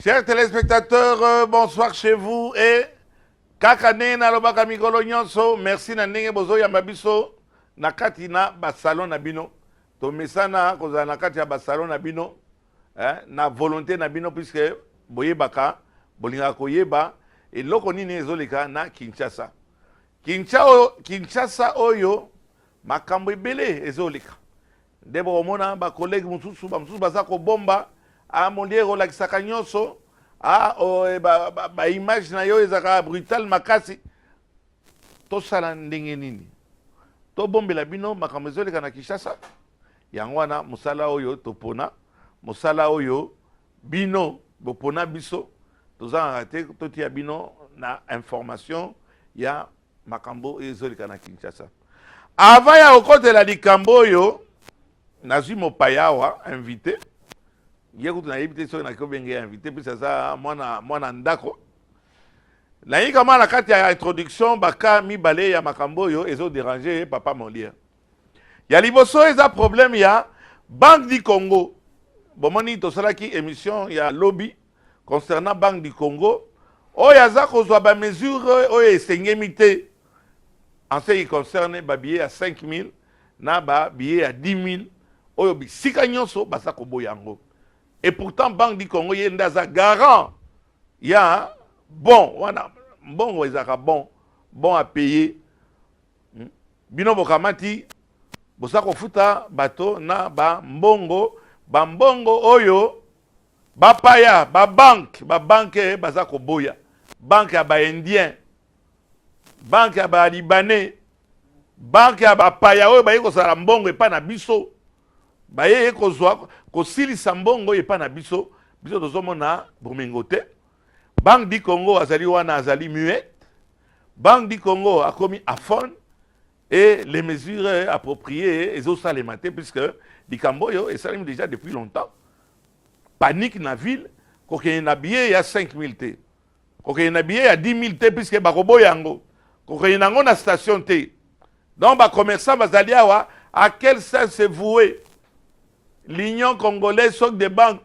Chers téléspectateurs, bonsoir chez vous et kakane na lobaka mikolo nyonso, merci na ndenge bozo ya mabiso na kati na basalon na bino. To mesana koza na kati ya basalon na bino, na volonté na bino puisque boyebaka, bolinga koyeba et loko nini ezoleka na Kinshasa. Kinshasa oyo makambo ebele ezoleka. Ndebo omona ba collègue mususu baza ko bomba a mondiero la kisakanyonso ba image na yo ezaka brutal makasi to sala ndenge nini to bombela bino makambo ezoleka na Kinshasa yango wana musala oyo topona musala oyo bino bopona biso tozanga te totia bino na information ya makambo ezoleka na Kinshasa avant ya okotela likambo oyo nazwi mopayawa invité yekutu na yebite so na kobenge invité puis ça mwana ndako na yika mala kati ya introduction baka mibale ya makambo oyo ezo déranger papa Molière ya liboso eza problème ya Banque du Congo bomoni to salaki émission ya lobby concernant Banque du Congo oyo aza kozwa ba mesure oyo esengemi te en ce qui concerne ba billet à 5 000 na ba billet à 10 000 oyo bisika nyonso basa koboya yango. Et pourtant Banque du Congo yendaza garant ya bon wana bon ezaka bon à payer bino bokamati bosa kofuta bato na ba mbongo oyo bapaya ba banque basa koboya banque ya ba indien banque ya ba libanais banque ya ba paya oyo baye kosala mbongo epa na biso baye kozwa kosilisa mbongo epa na biso tozomona bomengo te. Banque du Congo azali wana azali muette. Banque du Congo a commis afon et les mesures appropriées ezosalema te puisque likambo oyo esalemi déjà depuis longtemps. Panique na ville kokende na billet ya 5 000 te kokende na billet ya 10 000 te puisque bakoboya yango kokende nango na station te. Donc ba commerçant bazali awa à quel sens se vouer l'Union congolaise soc de banque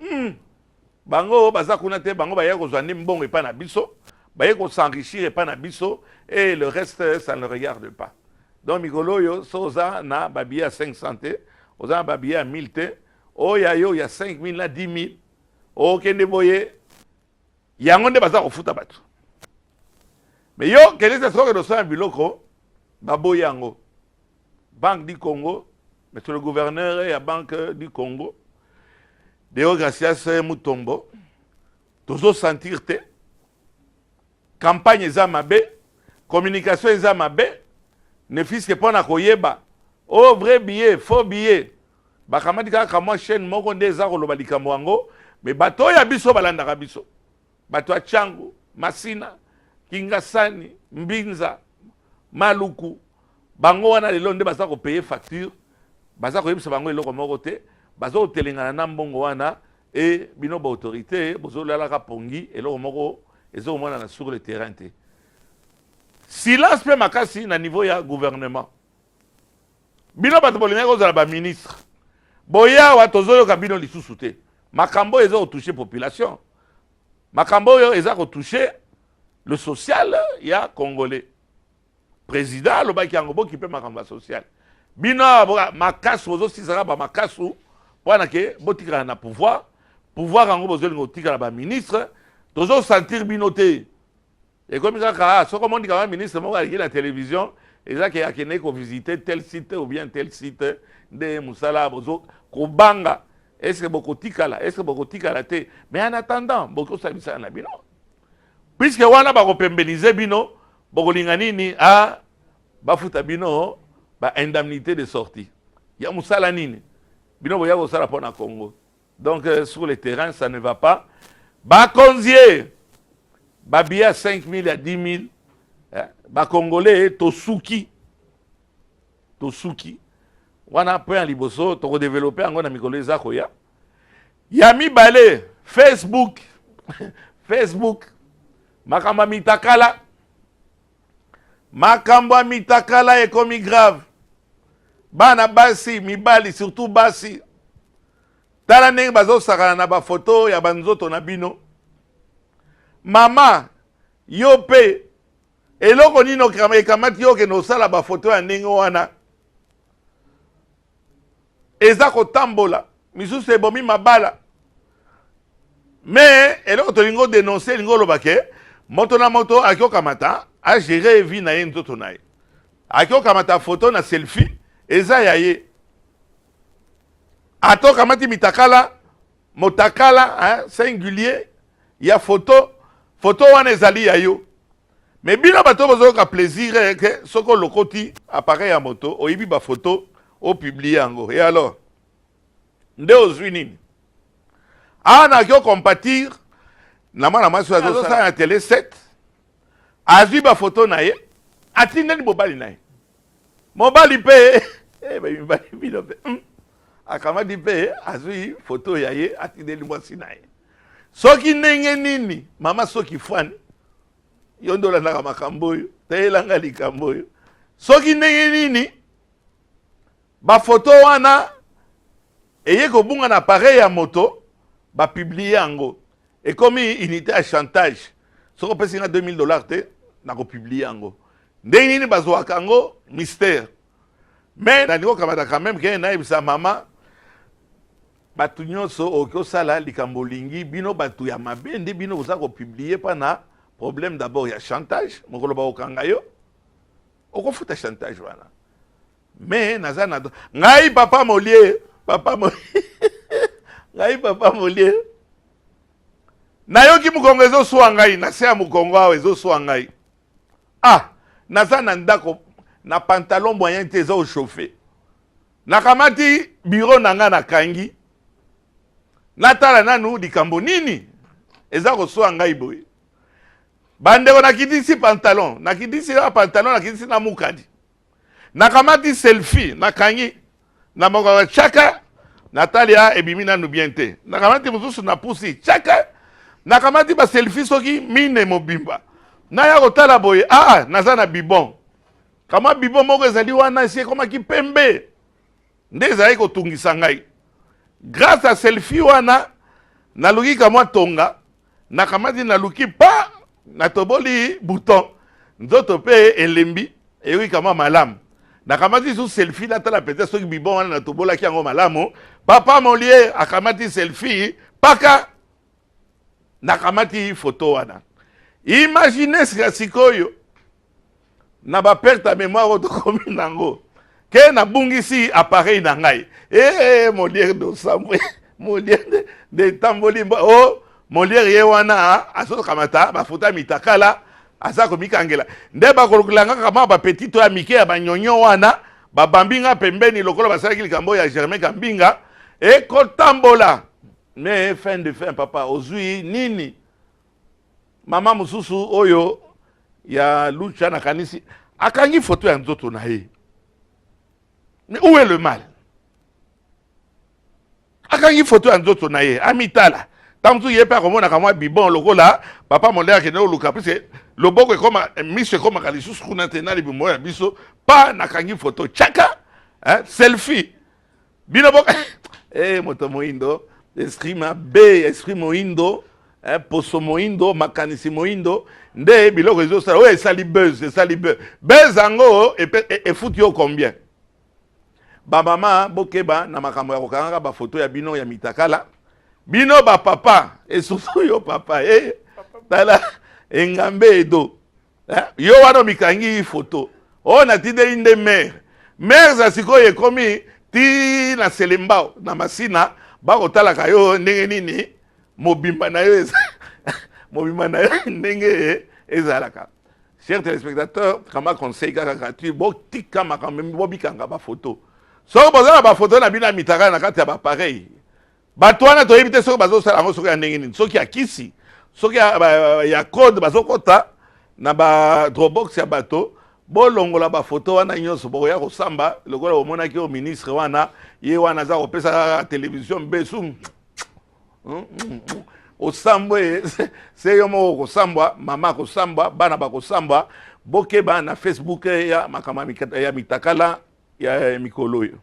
bango baza kuna te bango baye kozwa mbongo epa na biso baye ko s'enrichir epa na biso et le reste ça ne regarde pas. Donc mikolo yo soza na babiya 500 te oza na babiya 1000 te oya yo ya 5000 na 10000 okende boye yango nde baza kofuta bato mais yo keleza soki dosala biloko baboya yango. Banque du Congo, monsieur le gouverneur et la Banque du Congo, Deo Gracias Mutombo, tozo sentir te, campagne eza mabe, communication eza mabe, ne fiske pona koyeba, oh vrai billet, faux billet, bakamati kaka mwa chaîne moko nde eza koloba likambo yango, mais bato ya biso balandaka biso, bato ya Changu, Masina, Kingasani, Mbinza, Maluku, bango wana lelo nde baza ko payer facture baza ko yebisa bango eloko moko te baza ko telengana na mbongo wana et bino ba autorité bozo lala ka pongi eloko moko ezo mona na sur le terrain te. Silence pe makasi na niveau ya gouvernement bino bato bolinga kozala ba ministre boya wa tozoyo ka bino lisusu te makambo ezo toucher population makambo yo ezo ko toucher le social ya congolais. Président le baki yango boki pe makambo social bino makasu ozo sisaka ba makasu wana ke botika na pouvoir yango bozo lingo tika ba ministre tozo sentir bino te et comme ça soko mondi ka ministre mo ali la télévision ezaki akene ko visiter tel site ou bien tel site de musala bozo ko banga est-ce que bokotika la te mais en attendant boko sabisa na bino puisque wana ba ko pembeliser bino bokolinga nini bafuta bino ba indemnité de sortie ya musala nini bino boya kosala pona Congo. Donc sur le terrain ça ne va pas ba konzier ba billet 5 000 à 10 000 ba congolais tosuki wana point liboso to développer ngo na mikolo ezako ya mibale Facebook makambo mitakala ekomi grave bana basi mibali surtout basi tala ndenge bazosakana na bafoto ya banzoto na bino mama yo pe eloko nini ekamati yo kende osala bafoto ya ndenge wana eza kotambola misusu ebomi mabala mais eloko tolingo dénoncer lingo oloba ke moto na moto aki okamata agere vie na ye nzoto na ye aki okamata foto na selfie eza ya ye ata okamati mitakala motakala singulier ya foto wana ezali ya yo mais bino bato bozoyoka plaisir ke soko lokoti appareil ya moto oyibi bafoto opublie yango et alors nde ozwi nini ana aki ocompatir na mwana mwasi azosala na tele 7 azwi bafoto na ye atindeli mobali na ye mobali mpe mibali bino mpe akamati mpe azwi foto ya ye atindeli mwasi na ye soki ndenge nini mama soki fwani yo nde olandaka makambo oyo teyelanga likambo oyo soki ndenge nini bafoto wana eye kobunga na appareil ya moto bapiblie yango ekomi unité ya chantage soko opesi nga $2000 te nakopiblie yango ndenge nini bazwaka yango mystère mais nalingi okamata quand même ke nayebisa mama bato nyonso oki osala likambo olingi bino bato ya mabe nde bino boza kopiblie mpa na problème d'abord ya chantage mokolo bakokanga yo okofuta chantage wana mais naza na ngai papa molie ngai papa molie nayoki mokongo ezoswa ngai na se ya mokongo awa ezoswa ngai naza na ndako na pantalon moyen te eza ochauffe nakamati biro na nga nakangi natala nanu likambo nini eza koswa ngai boye bandeko nakitisi pantalon nakitisi na mukadi nakamati selfie nakangi na mokaka chaka natalia ebimi nanu bien te nakamati mosusu na pusi chaka nakamati baselfie soki mine mobimba naya kotala boye naza na bibon kama bibon moko ezali wana esi ekomaki pembe nde ezali kotungisa ngai grâce à selfie wana naluki kamwa tonga nakamati naluki pa natoboli bouton nzoto pe elembi eyoki kamwa malamu nakamati su selfie natala peut-être soki bibon wana natobolaki yango malamu papa molie akamati selfie paka nakamati foto wana imagine sikoyo na baperte ya mémoire otokomi nango ke nabungisi appareil na ngai Molière dosambwe Molière de tamboli Molière ye wana azokamata bafoto ya mitakala aza komikangela nde bakolokolanga kama bapetito ya mike ya banyonyo wana babambinga pembeni lokola basalaki likambo ya Germain Kambinga ekotambola mais fin de fin papa ozwi nini mama mususu oyo ya Lucha na kanisi akangi foto ya nzoto na ye mais où est le mal akangi foto ya nzoto na ye amitala tamtu ye pa komona kamwa bibon lokola papa Molière ke no luka parce loboko ekoma miso ekoma kalisusu kuna tena libimo ya biso pa nakangi foto chaka selfie bino boka moto moindo esprit mabe esprit moindo poso moindo makanisi moindo nde biloko ezosala oyo esali buzz buzz yango efuti yo combien bamama bokeba na makambo ya kokanga bafoto ya bino ya mitakala bino bapapa esusu yo papa tala engambe edo yo wana mikangi foto oyo natindeli nde mere za sikoyo ekomi ti na selembao na masina bakotalaka yo ndenge nini mobimba na yo ndenge ezalaka. Chers téléspectateurs, kama conseil kaka gratuit botika makambo bobikanga bafoto soko bozala bafoto na bino mitaka na kati ya bapareil bato wana toyebi te soki bazosala yango soki ya ndenge nini soki ya kisi soki ya code bazokota na badrobox ya bato bolongola bafoto wana nyonso bokoya kosamba lokola omonaki o ministre wana ye wana aza kopesa kaka télévision mbesu osambwe se yo moko kosambwa mama kosambwa bana bakosambwa bokeba na Facebook ya makama ya mitakala ya mikolo oyo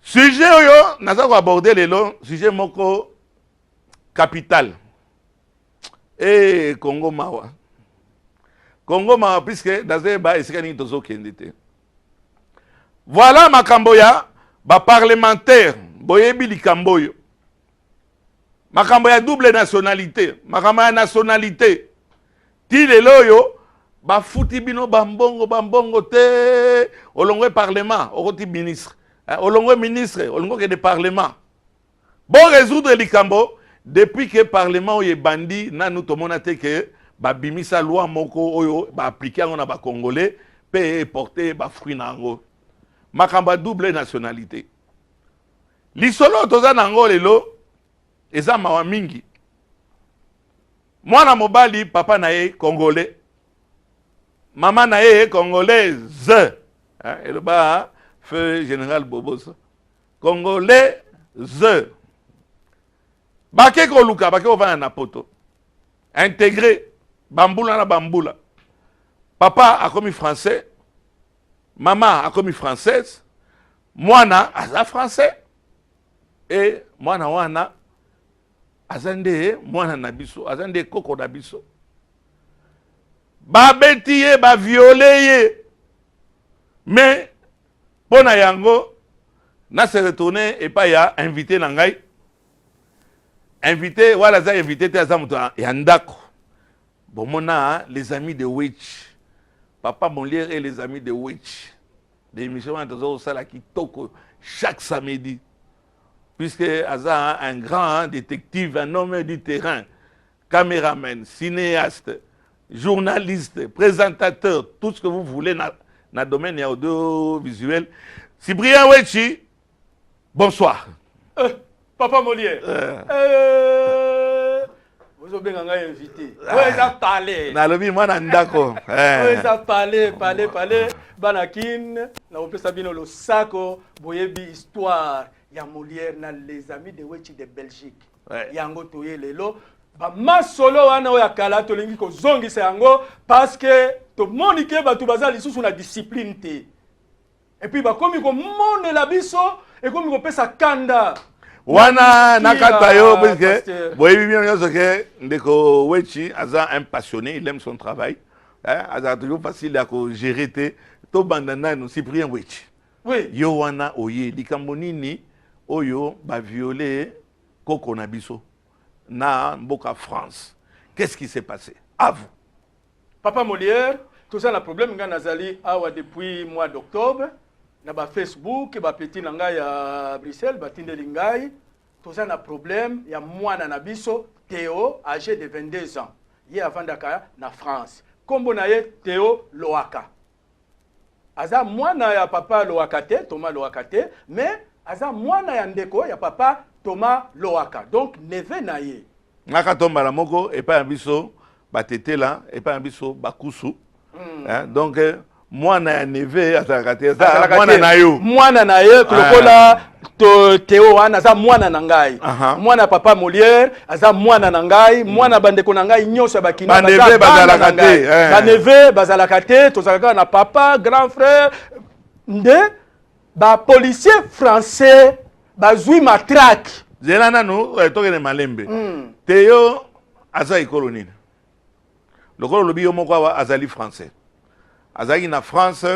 sujet oyo naza ko aborder lelo sujet moko capital et Congo Mawa. Congo Mawa, puisque dans les bas, c'est qu'il y a voilà ma kamboya, ba parlementaire, boyebi li kamboyo. Ma kamboya double nationalité, ma kamboya nationalité. Ti le loyo, ba futi bino bambongo te, olongwe parlement, okoti ministre. Olongwe ministre, olongwe de parlement. Bon résoudre li kambo, depuis que le parlement est bandi, nous tout le monde a dit que ba bimisa loi moko oyo ba appliquer on a ba congolais, payer porter ba fruit nango. Makamba double nationalité. Lisolo toza nango lelo eza mawa mingi. Mwana mobali papa na ye congolais. Maman na ye congolaise. Et le bas feu général Bobos. Congolaise. Bake ko luka bake ovana na poto. Intégré bambula na bambula. Papa a commis français. Maman a commis française, mwana aza français et mwana wana azande mwana na biso, azande koko na biso. Ba betiye, ba violeye. Mais pona yango na se retourner et pas ya invité na ngai. Invité wala za invité te aza muto ya ndako. Bon mona les amis de Witch. Papa Molière et les amis de Witch. Des émissions au Sala qui toquent chaque samedi. Puisque Aza un grand détective, un homme du terrain, caméraman, cinéaste, journaliste, présentateur, tout ce que vous voulez dans le domaine audiovisuel. Cyprien Wechi, bonsoir. Papa Molière. Vous avez invité. Vous avez parlé. Nalobi mwana ndako. Vous avez parlé. Banakin, na opé Sabino le sako, boyebi histoire. Ya Molière na les amis de Wechi de Belgique. Yango toye lelo. Ba masolo wana oya kala to lingi ko zongi se yango parce que to monike ba to baza lisusu na discipline te. Et puis ba komi ko mone la biso et komi ko pesa kanda. Wana nakata yo parce que boyebi bien yoso ke ndeko Wechi aza un passionné, il aime son travail. Aza toujours facile à gérer te to bandana no Cyprien Wechi. Oui. Yo wana oye likambo nini oyo ba violer koko na biso na mboka France. Qu'est-ce qui s'est passé? À vous. Papa Molière, tout ça le problème nga nazali awa depuis mois d'octobre. Na ba Facebook ba petit na ngai ya Bruxelles batindeli ngai toza na problème ya mwana na biso Théo âgé de 22 ans ye avandaka na France kombo na ye Théo Loaka aza mwana ya papa Loaka te Thomas Loaka te mais aza mwana ya ndeko ya papa Thomas Loaka donc neveu na ye ngaka tomba la moko et pas biso batete là et pas biso bakusu donc mwana ya neve atakate za mwana na yo mwana na ye kulokola to Théo wana aza mwana na ngai mwana papa Molière aza mwana na ngai mwana bandeko na ngai nyonso bakina neve bazalaka te ba neve bazalaka te tozalaka na papa grand frère nde ba policier français bazui matraque zela nanu tokene malembe Théo aza ikolo nini lokolo lobi yo moko azali français azali na France,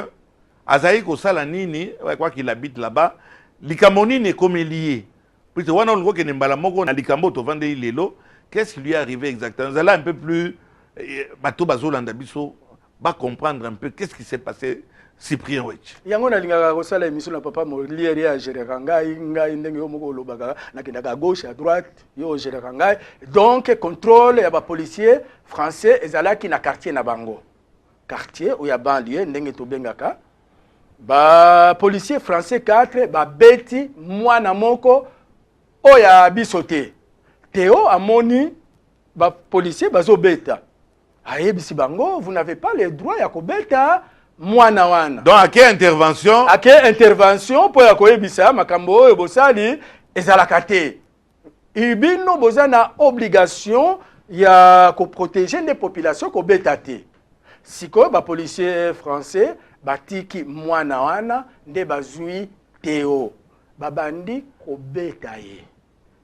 azali ko sala nini, quoi qu'il habite là-bas, likambo nini est comme lié. Puis on a le que nembala moko na likambo to vende lelo, qu'est-ce qui lui est arrivé exactement? Vous allez un peu plus bateau bazolanda biso, va comprendre un peu qu'est-ce qui s'est passé Cyprien Wechi. Yango na lingaka ko sala émission na papa Molière ya gérer ngai ndenge yo moko lobaka na kendaka à gauche à droite, yo gérer ngai. Donc contrôle ya ba policier français ezalaki na quartier na bango. Quartier où il y a banlieue ndenge to bengaka ba policier français 4 ba beti mwana moko oya bisote Théo amoni ba policier bazo beta ayebisi bango vous n'avez pas le droit ya ko beta mwana wana donc à quelle intervention pour ya koyebisa makambo oyo bosali ezalaka te ibino bozana obligation ya ko protéger les populations ko beta te siko ba policier français batiki mwana wana nde bazui Théo babandi kobeta ye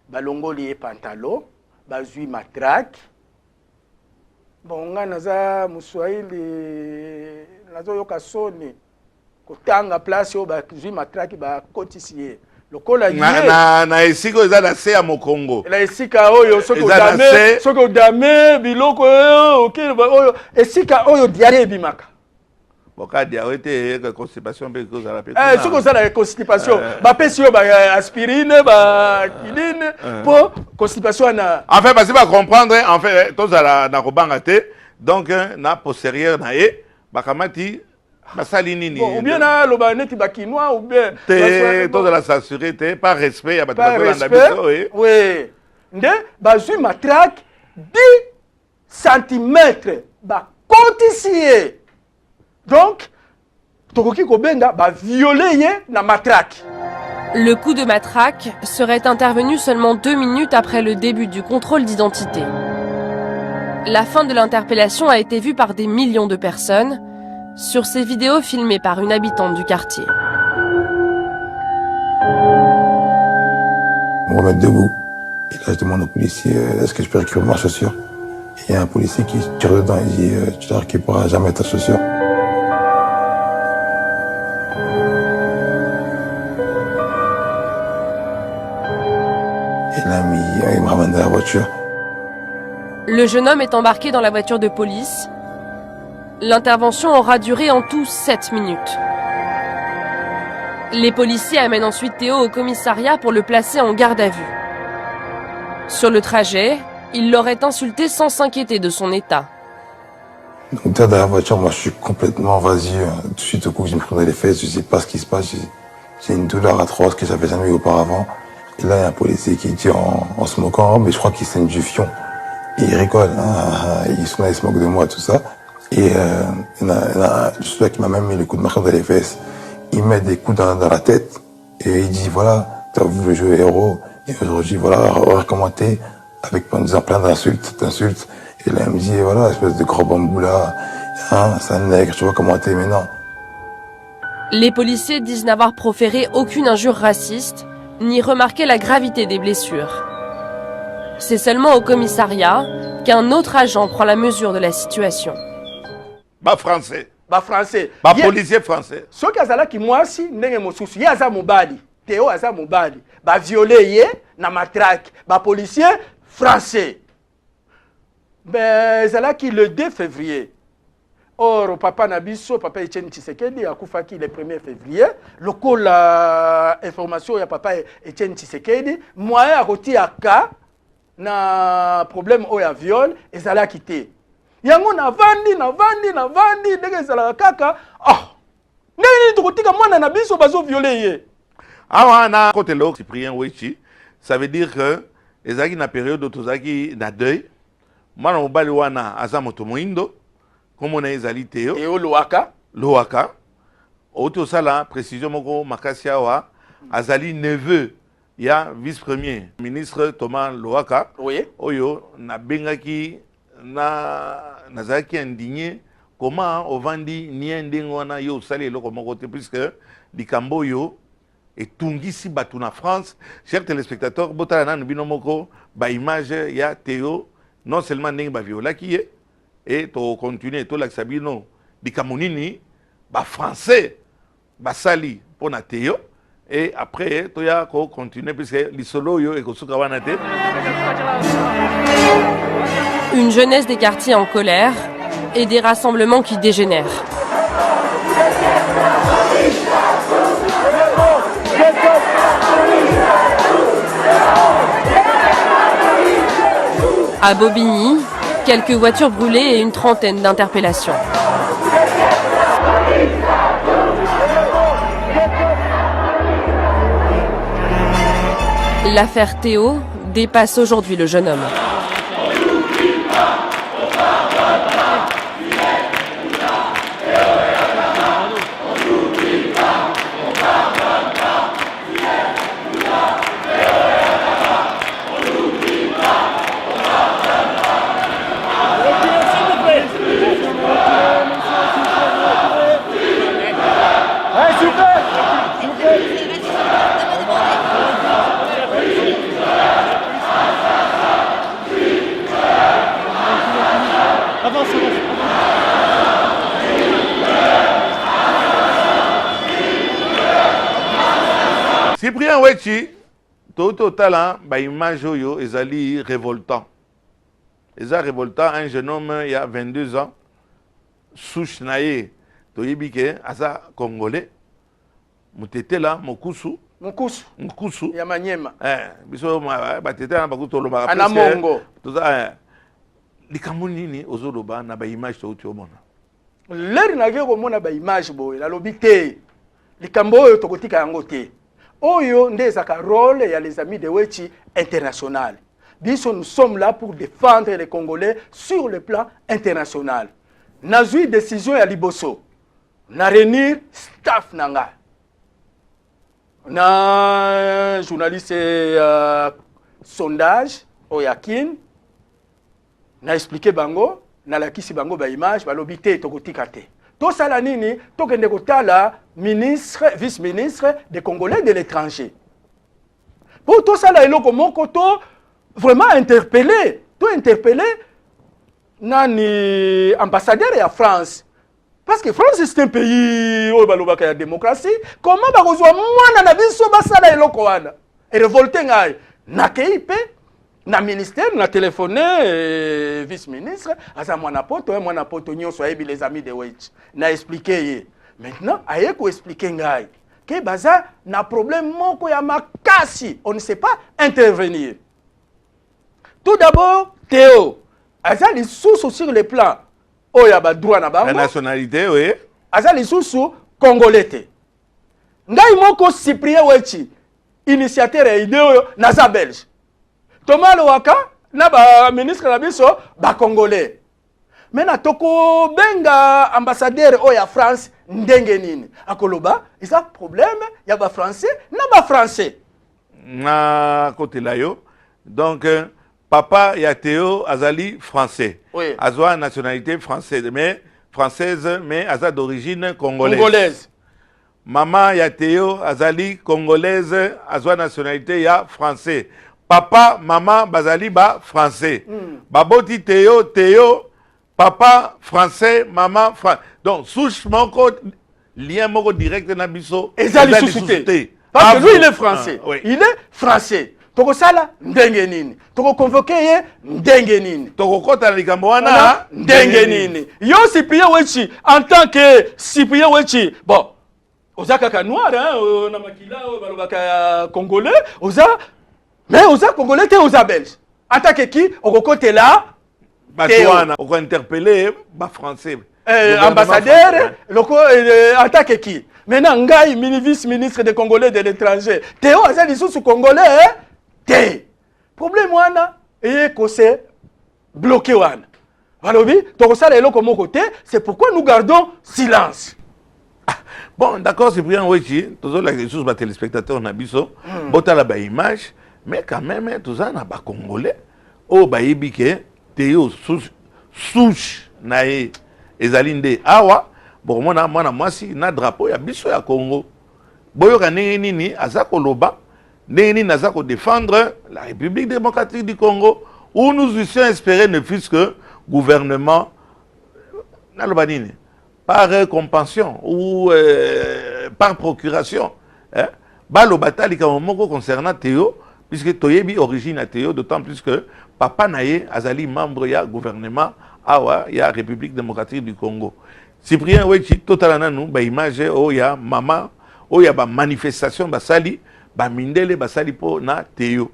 balongoli ye pantalon bazui matraque Bon, nga naza Muswahili nazo yoka soni kotanga place yo ba zui matraki ba kotisiye. Lokola na esika eza na se ya mokongo. La esika oyo soki odame biloko oyo esika oyo diarrhée bimaka. Boka diarrhée constipation pe ko za pe. Soki ozala constipation ba pesi yo ba aspirine ba kinine po constipation na. En fait basi ba comprendre en fait tozala na kobanga te donc na postérieur na ye bakamati basali nini. Bon, ou bien na loba neti ba kinois ou bien tozala s'assurer te par respect ya bato bazolanda biso. Oui. Nde bazwi matraque 10 cm ba kotisiye. Donc, tokoki kobenga ba violer ye na matraque. Le coup de matraque serait intervenu seulement 2 minutes après le début du contrôle d'identité. La fin de l'interpellation a été vue par des millions de personnes sur ces vidéos filmées par une habitante du quartier. Je me remets debout. Et là, je demande au policier, est-ce que je peux récupérer ma chaussure? Il y a un policier qui tire dedans et dit, tu ne récupéreras jamais ta chaussure. Et là, il me ramène dans la voiture. Le jeune homme est embarqué dans la voiture de police. L'intervention aura duré en tout 7 minutes. Les policiers amènent ensuite Théo au commissariat pour le placer en garde à vue. Sur le trajet, il l'aurait insulté sans s'inquiéter de son état. Donc dans la voiture, moi je suis complètement vas-y. Tout de suite au coup, je me prenais les fesses, je sais pas ce qui se passe. J'ai une douleur atroce que j'avais jamais eu auparavant. Et là, il y a un policier qui dit en se moquant, oh, mais je crois qu'il saigne du fion. Et il rigole, hein, il se moque de moi, tout ça. Et il y a celui qui m'a même mis le coup de marteau dans les fesses. Il met des coups dans la tête et il dit, voilà, tu as vu le jeu héros. Et aujourd'hui, voilà, recommenté avec en disant plein d'insultes. Et là, il me dit, voilà, espèce de gros bambou là, hein, c'est un nègre, tu vois comment t'es, mais non. Les policiers disent n'avoir proféré aucune injure raciste, ni remarqué la gravité des blessures. C'est seulement au commissariat qu'un autre agent prend la mesure de la situation. Ba français. Ba français. Ba policier français. Ce qui azala ki mwasi ndenge mosusu ya za mobali. Théo aza mobali. Ba violer ye na matraque. Ba policier français. Ben azala ki le 2 février. Or papa Nabiso, papa Etienne Tshisekedi a koufaki le 1er février. Lokola information ya papa Etienne Tshisekedi, moyen a roti aka na problème oya viol ezala kité. Yango na vandi ndenge ezala kaka ndenge tokotika mwana na biso bazo violer ye. Awa na côté lo Cyprien Wechi, ça veut dire que ezaki na période tozaki na deuil. Mwana mobali wana aza moto moindo comme na ezali Théo. Et Loaka. Auto sala précision moko makasi awa azali neveu ya vice-premier ministre Thomas Loaka. Oui. Oyo na bengaki nazalaki indigné comment ovandi nie ndenge wana yo osali eloko moko te puisque likambo oyo etungisi bato na France. Chers téléspectateurs, botala nanu bino moko ba image ya Théo non seulement ndenge baviolaki ye et to continuer tolakisa bino likambo nini ba français basali mpona Théo et après toya ko continuer puisque lisolo oyo ekosuka wana te. Une jeunesse des quartiers en colère et des rassemblements qui dégénèrent. À Bobigny, quelques voitures brûlées et une trentaine d'interpellations. L'affaire Théo dépasse aujourd'hui le jeune homme. wechi totala ba image oyo ezali révoltant. Eza révoltant, un jeune homme il y a 22 ans souche naye toyebike asa congolais mutete la mokusu ya Manyema biso batete na bakuto lo ba Anamongo toza likambo nini ozoloba na ba image to omona leri na ke komona ba image boye nalobi te likambo oyo tokotika yango te oyo nde ezaka rôle ya les amis de Wechi international. Biso nous sommes là pour défendre les Congolais sur le plan international. Nazui décision ya liboso na réunir staff nanga na journaliste sondage oyakin na expliquer bango na lakisi bango ba image balobi te tokotika te to sala nini tokende kotala ministre vice-ministre des Congolais de l'étranger pour to sala eloko moko to vraiment interpellé nani ambassadeur ya France parce que France c'est un pays où balobaka ya démocratie comment ba kozwa mwana na biso basala eloko wana et révolté ngai na keipe na ministère na téléphoné vice-ministre asa mwana poto nyonso ayebi les amis de Wechi na expliquer ye maintenant aye ko expliquer ngai ke baza na problème moko ya makasi on ne sait pas intervenir. Tout d'abord Théo asa lisusu sur le plan oya ba droit na bango la nationalité oui asa lisusu congolais te ngai moko Cyprien Wechi initiateur ya idée oyo naza belge Thomas Lowaka na ba ministre na biso ba congolais mena toko benga ambassadeur oya France ndenge nini akoloba isa problème ya ba français na ba français na côté là yo donc papa ya Théo azali français oui. Azwa nationalité française mais aza d'origine congolaise. Maman ya Théo azali congolaise azwa nationalité ya français. Papa maman bazali ba français. Baboti Théo papa français maman français. Donc souche moko lien moko direct na biso ezali suscité parce que lui il est français. Oui. Il est français. Toko sala ndenge nini toko convoquer ye ndenge nini toko kota likambo wana ndenge nini yo Cyprien Wechi en tant que Cyprien Wechi bon oza kaka noir hein na makila balobaka congolais oza mais oza congolais te oza belge en tant que qui okokote là batwana oko interpeller ba français ambassadeur loko en tant que qui maintenant ngai vice-ministre des Congolais de l'étranger Théo aza lisusu congolais te problème wana et que c'est bloqué wana balobi tokosala eloko moko te c'est pourquoi nous gardons silence. Bon d'accord c'est bien Wechi toujours la choses ba téléspectateurs na biso botala ba image mais quand même tout ça na ba congolais o ba yebike Théo souche nae ezalinde awa bon mona mwasi na drapeau ya biso ya Congo boyoka nini aza koloba nini naza ko défendre la République démocratique du Congo où nous eussions espéré ne fût-ce que gouvernement nalobanini par compensation ou par procuration balobata likambo moko concernant Théo puisque toyebi origine à Théo d'autant plus que papa naye azali membre ya gouvernement awa ya République démocratique du Congo. Cyprien Wechi totalana nu ba image o ya mama o ya ba manifestation basali ba mindele basali po na Théo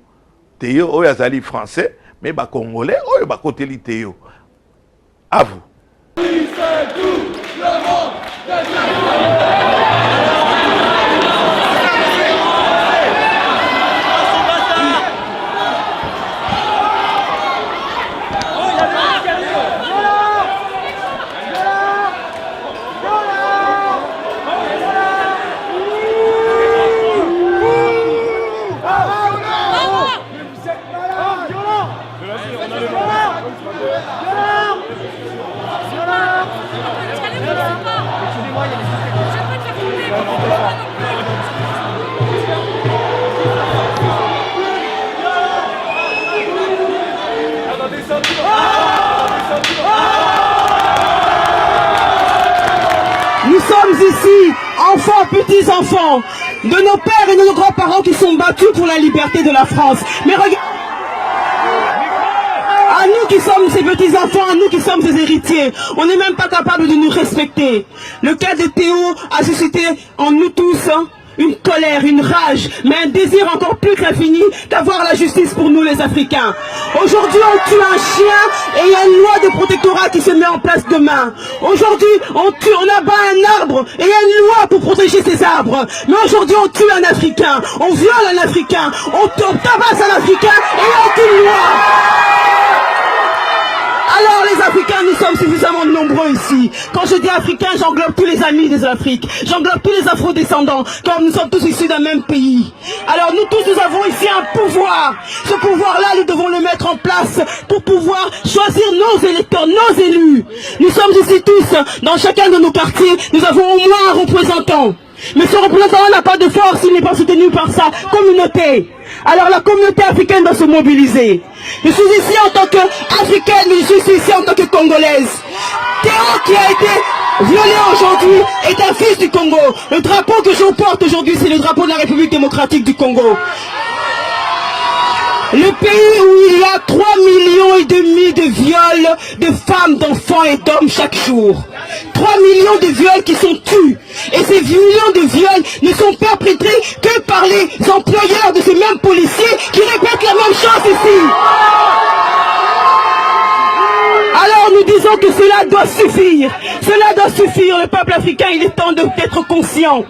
o ya zali français mais ba congolais o ya ba koteli Théo. À vous. Nous sommes ici, enfants, petits-enfants. de nos pères et de nos grands-parents qui sont battus pour la liberté de la France. Mais regarde, à nous qui sommes ces petits-enfants, à nous qui sommes ces héritiers, on n'est même pas capable de nous respecter. Le cas de Théo a suscité en nous tous une colère, une rage, mais un désir encore plus qu'infini d'avoir la justice pour nous les Africains. Aujourd'hui, on tue un chien et il y a une loi de protectorat qui se met en place demain. Aujourd'hui, on abat un arbre et il y a une loi pour protéger ces arbres. Mais aujourd'hui, on tue un Africain, on viole un Africain, on tabasse un Africain et il n'y a aucune loi. Alors les Africains, nous sommes suffisamment nombreux ici. Quand je dis Africains, j'englobe tous les amis des Afriques. J'englobe tous les afro-descendants, comme nous sommes tous issus d'un même pays. Alors nous tous, nous avons ici un pouvoir. Ce pouvoir-là, nous devons le mettre en place pour pouvoir choisir nos électeurs, nos élus. Nous sommes ici tous, dans chacun de nos quartiers, nous avons au moins un représentant. Mais ce représentant n'a pas de force, il n'est pas soutenu par sa communauté. Alors la communauté africaine doit se mobiliser. Je suis ici en tant qu'Africaine, mais je suis ici en tant que Congolaise. Théo qui a été violé aujourd'hui est un fils du Congo. Le drapeau que je porte aujourd'hui, c'est le drapeau de la République démocratique du Congo. Le pays où il y a 3,5 millions de viols de femmes, d'enfants et d'hommes chaque jour. 3 millions de viols qui sont tués. Et ces millions de viols ne sont perpétrés que par les employeurs de ces mêmes policiers qui répètent la même chose ici. Alors nous disons que cela doit suffire. Cela doit suffire. Le peuple africain, il est temps d'être conscient.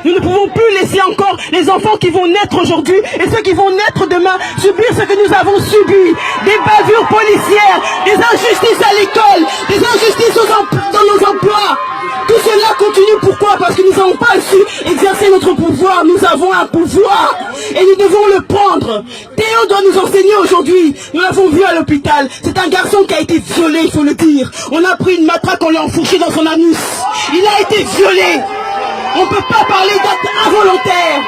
Nous ne pouvons plus laisser encore les enfants qui vont naître aujourd'hui et ceux qui vont naître demain subir ce que nous avons subi. Des bavures policières, des injustices à l'école, des injustices dans nos emplois. Tout cela continue. Pourquoi? Parce que nous n'avons pas su exercer notre pouvoir. Nous avons un pouvoir et nous devons le prendre. Théo doit nous enseigner aujourd'hui. Nous l'avons vu à l'hôpital. C'est un garçon qui a été violé, il faut le dire. On a pris une matraque, on l'a enfourché dans son anus. Il a été violé. On ne peut pas parler d'acte involontaire.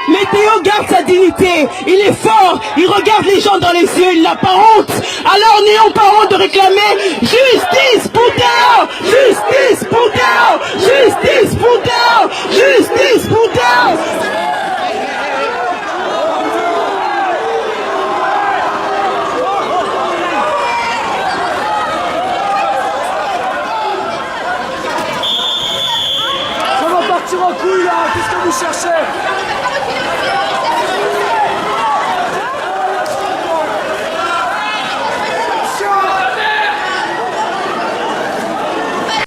Mais Théo garde sa dignité. Il est fort. Il regarde les gens dans les yeux. Il n'a pas honte. Alors n'ayons pas honte de réclamer justice pour Théo. Justice pour Théo. Justice pour Théo. Justice pour Théo. En couille là, qu'est-ce que vous cherchez?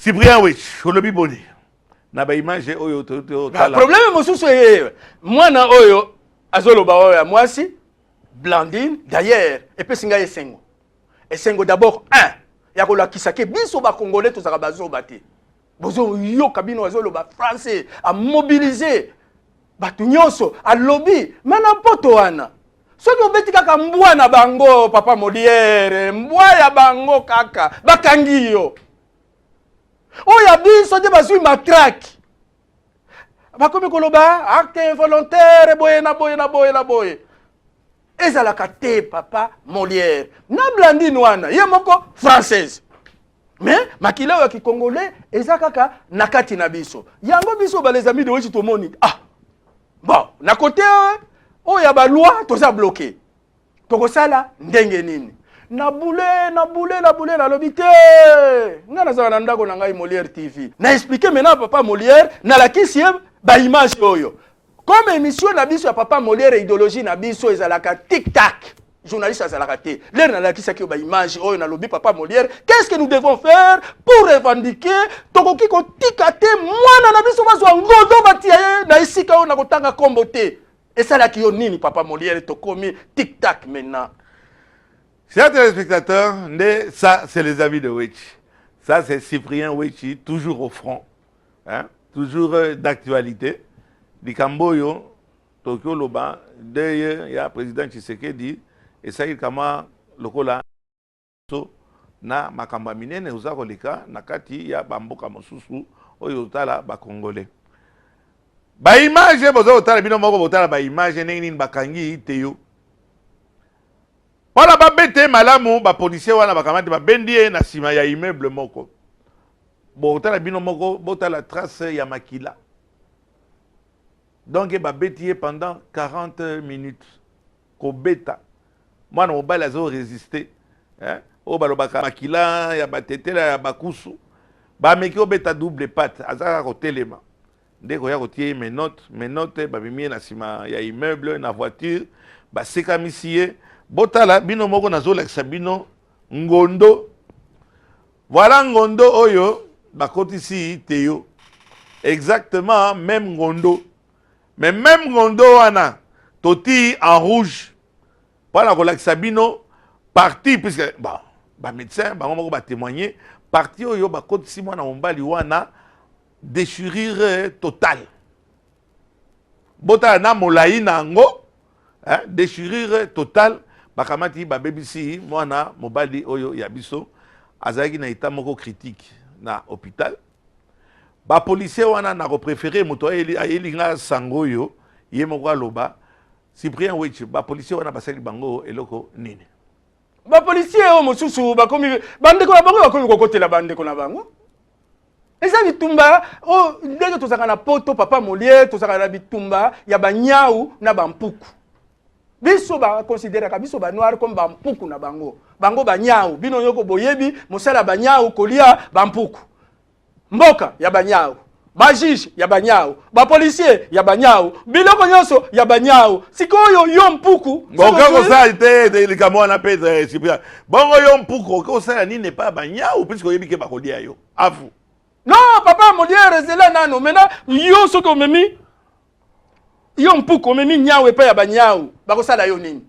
Cyprien Wech, olobi boni. Na ba image oyo to tala. Problème mosusu mwana oyo azoloba oyo ya mwasi Blandine d'ailleurs epesinga esengo. Esengo d'abord ya kolakisa ke biso ba congolais tozaka bazoba te. Bozo yo kabino azoloba français a mobiliser batu nyonso a lobby mana poto wana. Soki obeti kaka mbwa na bango papa Molière, mbwa ya bango kaka bakangi yo. Oya biso de bazui matraque. Bakomi koloba acte involontaire boye. Ezalaka te papa Molière. Na Blandine wana ye moko française. Mais makila ya ki congolais ezakaka nakati na biso. Yango biso ba les amis de Wech tomoni. Bon, na côté oya ba loi toza bloqué. Tokosala ndenge nini? Na boule na lobité. Ngana za na ndako na ngai Molière TV. Na expliquer maintenant papa Molière na la kisie ba image oyo. Comme émission na biso ya papa Molière idéologie na biso ezalaka tic-tac. Journaliste azalaka te. L'air na la kisie ba image oyo na lobby papa Molière. Qu'est-ce que nous devons faire pour revendiquer tokoki ko tikate mwana na biso bazwa ngodo batia na isika oyo na kotanga kombo te. Et ça là qui yo nini papa Molière tokomi tic-tac maintenant. Chers téléspectateurs, ça c'est les amis de Wech. Ça c'est Cyprien Wech, toujours au front, hein? Toujours d'actualité. Likamboyo, Tokyo Loba, d'ailleurs, il y a le président Tshisekedi, et ça il kama lokola na makamba minene uzakoleka nakati ya bamboka mosusu oyo tala ba congolais. Ba image bozo tala bino moko botala ba image nini bakangi Théo. Voilà ba bete malamu ba policier wana bakamati ba bendie na sima ya immeuble moko. Botala bino moko botala trace ya makila. Donc il a bêtillé pendant 40 minutes. Kobeta. Moi non bal azo résister. Hein? O balobaka makila ya batetela ya bakusu. Ba meki obeta double patte azaka ko telema. Ndeko ya kotie mes notes ba bimie na sima ya immeuble na voiture ba seka misie botala bino moko nazo lakisa bino ngondo. Voilà ngondo oyo bakotisi Théo. Exactement même ngondo. Mais même ngondo wana toti en rouge. Voilà kolakisa bino parti puisque bon ba médecin ba moko ba témoigner parti oyo bakotisi mwana mombali wana déchirure totale. Bota na molai nango, hein, déchirure totale. Bakamati ba BBC mwana mobali oyo ya biso azaki na état moko critique na hôpital. Ba policier wana na préféré moto ayelinga sango yo ye moko aloba Cyprien Wechi ba policier wana basali bango eloko nini. Ba policier o mosusu ba komi bande ko bango ba komi kokotela bande ko na bango. Eza bitumba o ndenge tozaka na poto papa Molière tozaka na bitumba ya banyau na bampuku. Biso ba considérer ka biso ba noir comme bampuku na bango. Bango banyau bino yoko boyebi mosala banyau kolia bampuku. Mboka ya banyau. Ba juge ya banyau, ba policier ya banyau, biloko nyonso ya banyau. Sikoyo yo mpuku. Bongo ko sa ite de kamo na Pedre Cyprien. Bongo yo mpuku ko sa ni n'est pas banyau puisque yebi ke ba kolia yo. Afu. Non, papa Molière zela nano. Maintenant, yo soko memi. Yo mpuko memi nyao epa ya banyao. Bako sala yo nini?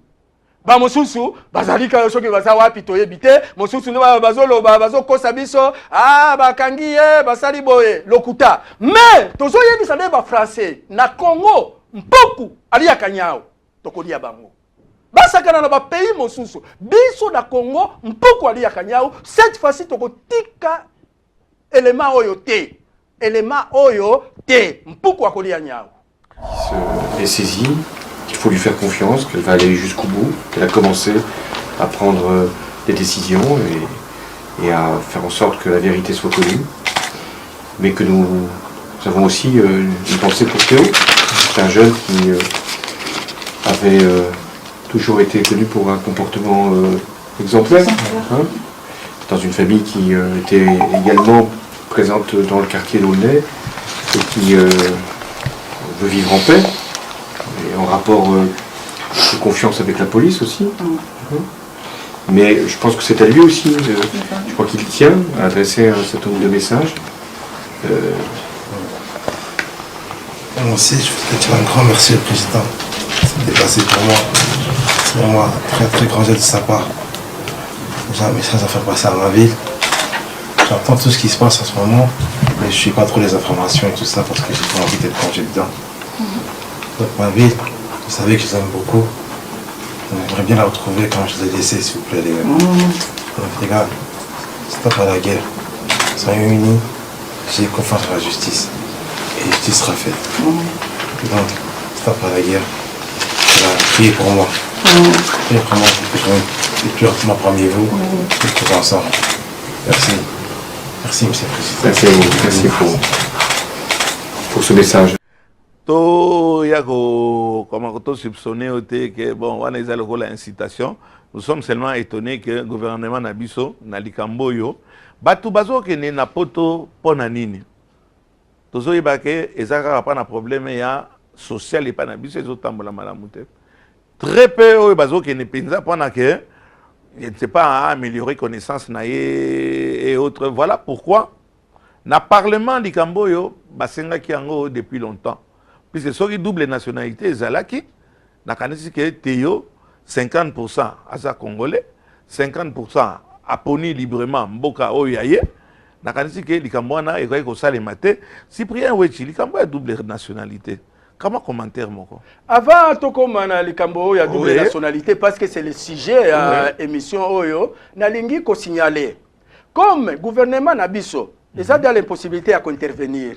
Ba mosusu bazalika yo soki baza wapi toyebi te. Mosusu ne bazolo bazo kosa biso. Ah bakangi ye basali boye lokuta. Mais tozo yebi sa ba français na Congo mpuku ali ya kanyao. Tokolia bango. Basakana na ba pays mosusu. Biso na Congo mpuku ali ya kanyao. Cette fois-ci tokotika élément oyo te. Élément oyo te. Mpuku akolia nyao. Elle est saisie, qu'il faut lui faire confiance, qu'elle va aller jusqu'au bout, qu'elle a commencé à prendre des décisions et à faire en sorte que la vérité soit connue. Mais que nous avons aussi une pensée pour Théo. C'est un jeune qui avait toujours été connu pour un comportement exemplaire. Hein, dans une famille qui était également présente dans le quartier d'Aulnay et qui veut vivre en paix et en rapport de confiance avec la police aussi. Mais je pense que c'est à lui aussi, je crois qu'il tient à adresser un certain nombre de messages. Moi aussi, je voudrais dire un grand merci au président. C'est dépassé pour moi. C'est vraiment un très très grand geste de sa part. J'ai un message à faire passer à ma ville. J'entends tout ce qui se passe en ce moment, mais je ne suis pas trop les informations et tout ça parce que j'ai pas envie d'être plongé dedans. Donc ma ville, vous savez que je l'aime beaucoup. J'aimerais bien la retrouver quand je l'ai laissée, s'il vous plaît, les gars. Donc les gars, stop à la guerre. Soyons unis, j'ai confiance en la justice. Et la justice sera faite. Donc, stop à la guerre. Priez pour moi. Priez pour moi pour que je sois plus rapidement parmi vous et que tous ensemble. Merci. Merci, monsieur le président. Merci pour ce message. To yako comment to soupçonner que bon on a la incitation. Nous sommes seulement étonnés que le gouvernement Nabiso na likamboyo batu bazo ke ne na poto pona nini. Tozo yebake ezaka pas na problème ya social et pas na biso ezotambola malamu te. Très peu o bazo ke ne penza pona que je ne sais pas améliorer connaissance naie et autres. Voilà pourquoi na parlement likamboyo basenga ki yango depuis longtemps. Puisque ceux qui double nationalité, Zalaki, n'a qu'à dire que Théo, 50% à sa Congolais, 50% à Poni librement, Mboka Oyaye, n'a qu'à dire que l'Ikambouana et Kosa Maté, Cyprien Wechi, l'Ikambou a double nationalité. Comment commentaire, mon co? Avant, tout comme l'Ikambou a double nationalité, parce que c'est le sujet de l'émission Oyo, Nalingi ko signaler. Comme le gouvernement Nabiso, ils ont l'impossibilité à intervenir.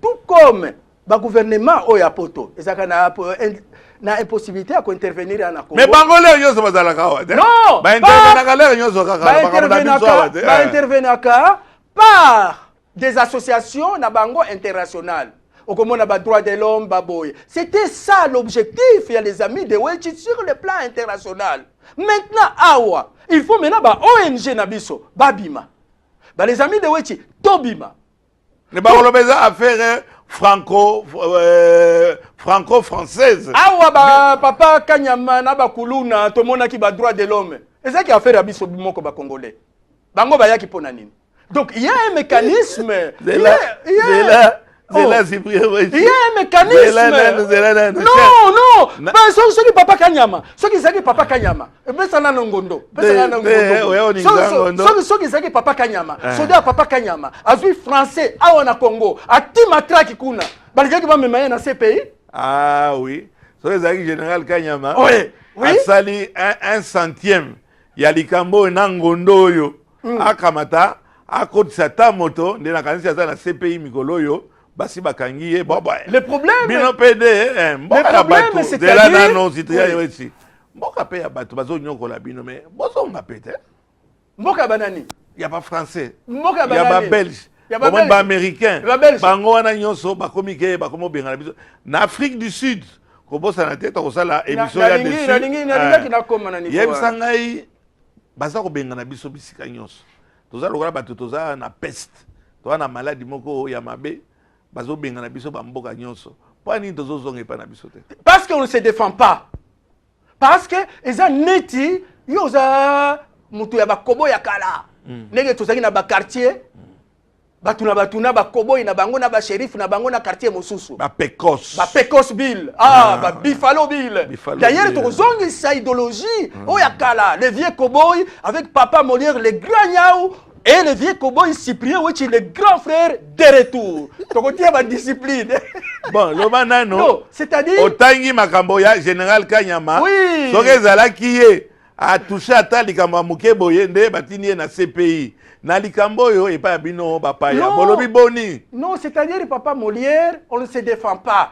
Tout comme le gouvernement Oyapoto, ils ont l'impossibilité à intervenir en Congo. Mais Bangolais, ils sont pas non, intervenir par des associations na bango internationales. au comment on a droit de l'homme, baboy. C'était ça l'objectif, il y a les amis de Wechi sur le plan international. Maintenant, awa, il faut maintenant ba ONG Nabiso, babima. Bah les amis de Wechi, tobima. Les baolobeza affaire franco-française. Awa ba papa Kanyama na ba kuluna to mona ki ba droit de l'homme. Et ça qui a fait Abiso moko ba congolais. Bango ba yaki pona nini. Donc il y a un mécanisme. Il y a un mécanisme. Non. Ceux qui papa Kanyama. Ceux qui savent papa Kanyama. Mais ça n'a ngondo. Ceux qui savent papa Kanyama. Soda papa Kanyama. Azui français. Awa na Congo. Ati matraki kuna. Balika qui va me mailler dans ces pays. Ah oui. So les amis général Kanyama. Oui. A sali un centième. Ya likambo na ngondo yo. Akamata. Akotisa ta moto. Ndena kanisi ya na CPI mikolo yo. Basi bakangi le problème bino pede mboka batu de la nano citoyen yoici mboka pe ya batu bazo nyoko la bino mais bozo ngapete mboka banani ya ba français mboka banani ya ba belge ya ba américain bango wana nyonso bakomike bakomo benga na biso na Afrique du Sud ko bosa na tete ko sala émission ya dessus na lingi na koma na niveau yebisa ngai baza ko benga na biso bisika nyonso toza lokola batu toza na peste toza na maladie moko ya mabe. Parce qu'on ne se défend pas. Parce que ils ont neti, ils ont mutu ya bakobo ya kala. Nege tozaki na ba quartier. Batuna ba kobo na bango na ba shérif na bango na quartier mosusu. Ba Pecos Bill. Ba Buffalo Bill. D'ailleurs tozongi sa idéologie o ya kala, les vieux cowboys avec papa Molière les grands yaou. Et le vieux cowboy Cyprien, oui, le grand frère de retour. Donc, on ma discipline. Bon, le manano. Non, c'est-à-dire. Otangi Makamboya, général Kanyama. Oui. Sogezala qui est a touché à ta likambo muke boyende batini na CPI. Na likambo yo et pas bino papaya. Bolobi boni. Non, c'est-à-dire, papa Molière, on ne se défend pas.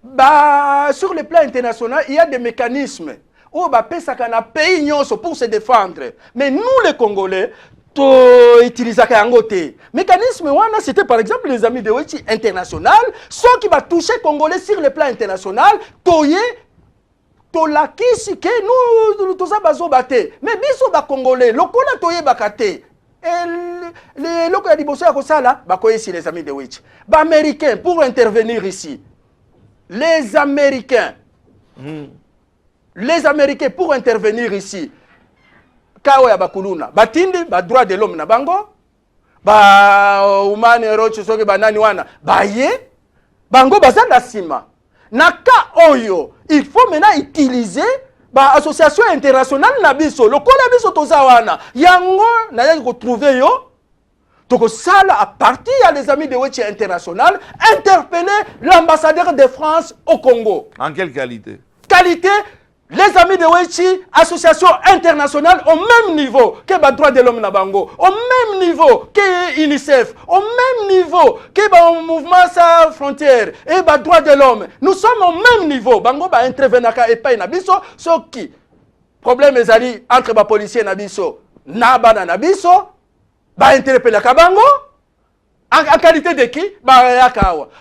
Bah, sur le plan international, il y a des mécanismes. Oh, bah, pesaka pays pour se défendre. Mais nous, les Congolais, utiliser un côté. Mécanisme, c'était par exemple les amis de Wechi international, ceux qui va toucher Congolais sur le plan international, toye, tolakisi que nous, tous ça bazo bate. Mais biso ba Congolais, lokola toye bakate. Et les locaux ya diboso ya kosala, bakoye si les amis de Wechi. Ba Américains pour intervenir ici. Les Américains. Les Américains pour intervenir ici. Kawa ya bakuluna batindi ba droit de l'homme na bango ba umane roche soki banani wana baye bango bazanda sima na ka oyo il faut maintenant utiliser ba association internationale na biso lokola biso toza wana yango na yaki ko trouver yo toko sala à partir ya les amis de Wechi international interpeller l'ambassadeur de France au Congo. En quelle qualité? Les amis de Wechi, association internationale au même niveau que le droit de l'homme na bango, au même niveau que UNICEF, au même niveau que le mouvement sans frontières et le droit de l'homme. Nous sommes au même niveau. Bango ba intervenir et pas na biso, ce qui problème ezali entre les policiers na biso, na bana na biso, ba interpeller ka bango. En qualité de qui?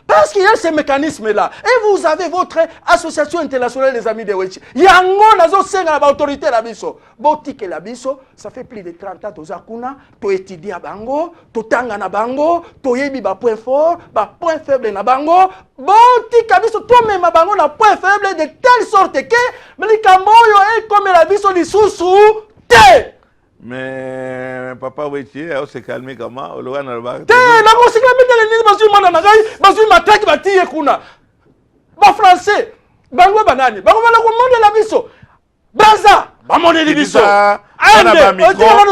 Parce qu'il y a ces mécanismes-là. Et vous avez votre association internationale des amis de Wechi. Yango nazo senga na autorité la biso. Botike la biso, ça fait plus de 30 ans tozakuna, to étudier à bango, to tanga na bango, to yebi ba point fort, ba point faible na bango. Botike la biso toi même bango na point faible de telle sorte que melikambo yo est comme la biso lisusu te. Mais papa Wechi, on s'est calmé comment? On l'a na ba. Te na ko se calmé dans les nids basu mana na gai, basu mataki batiye kuna. Ba français, bango banani, bango bana ko monde la biso. Braza, ba monde li biso. Ande,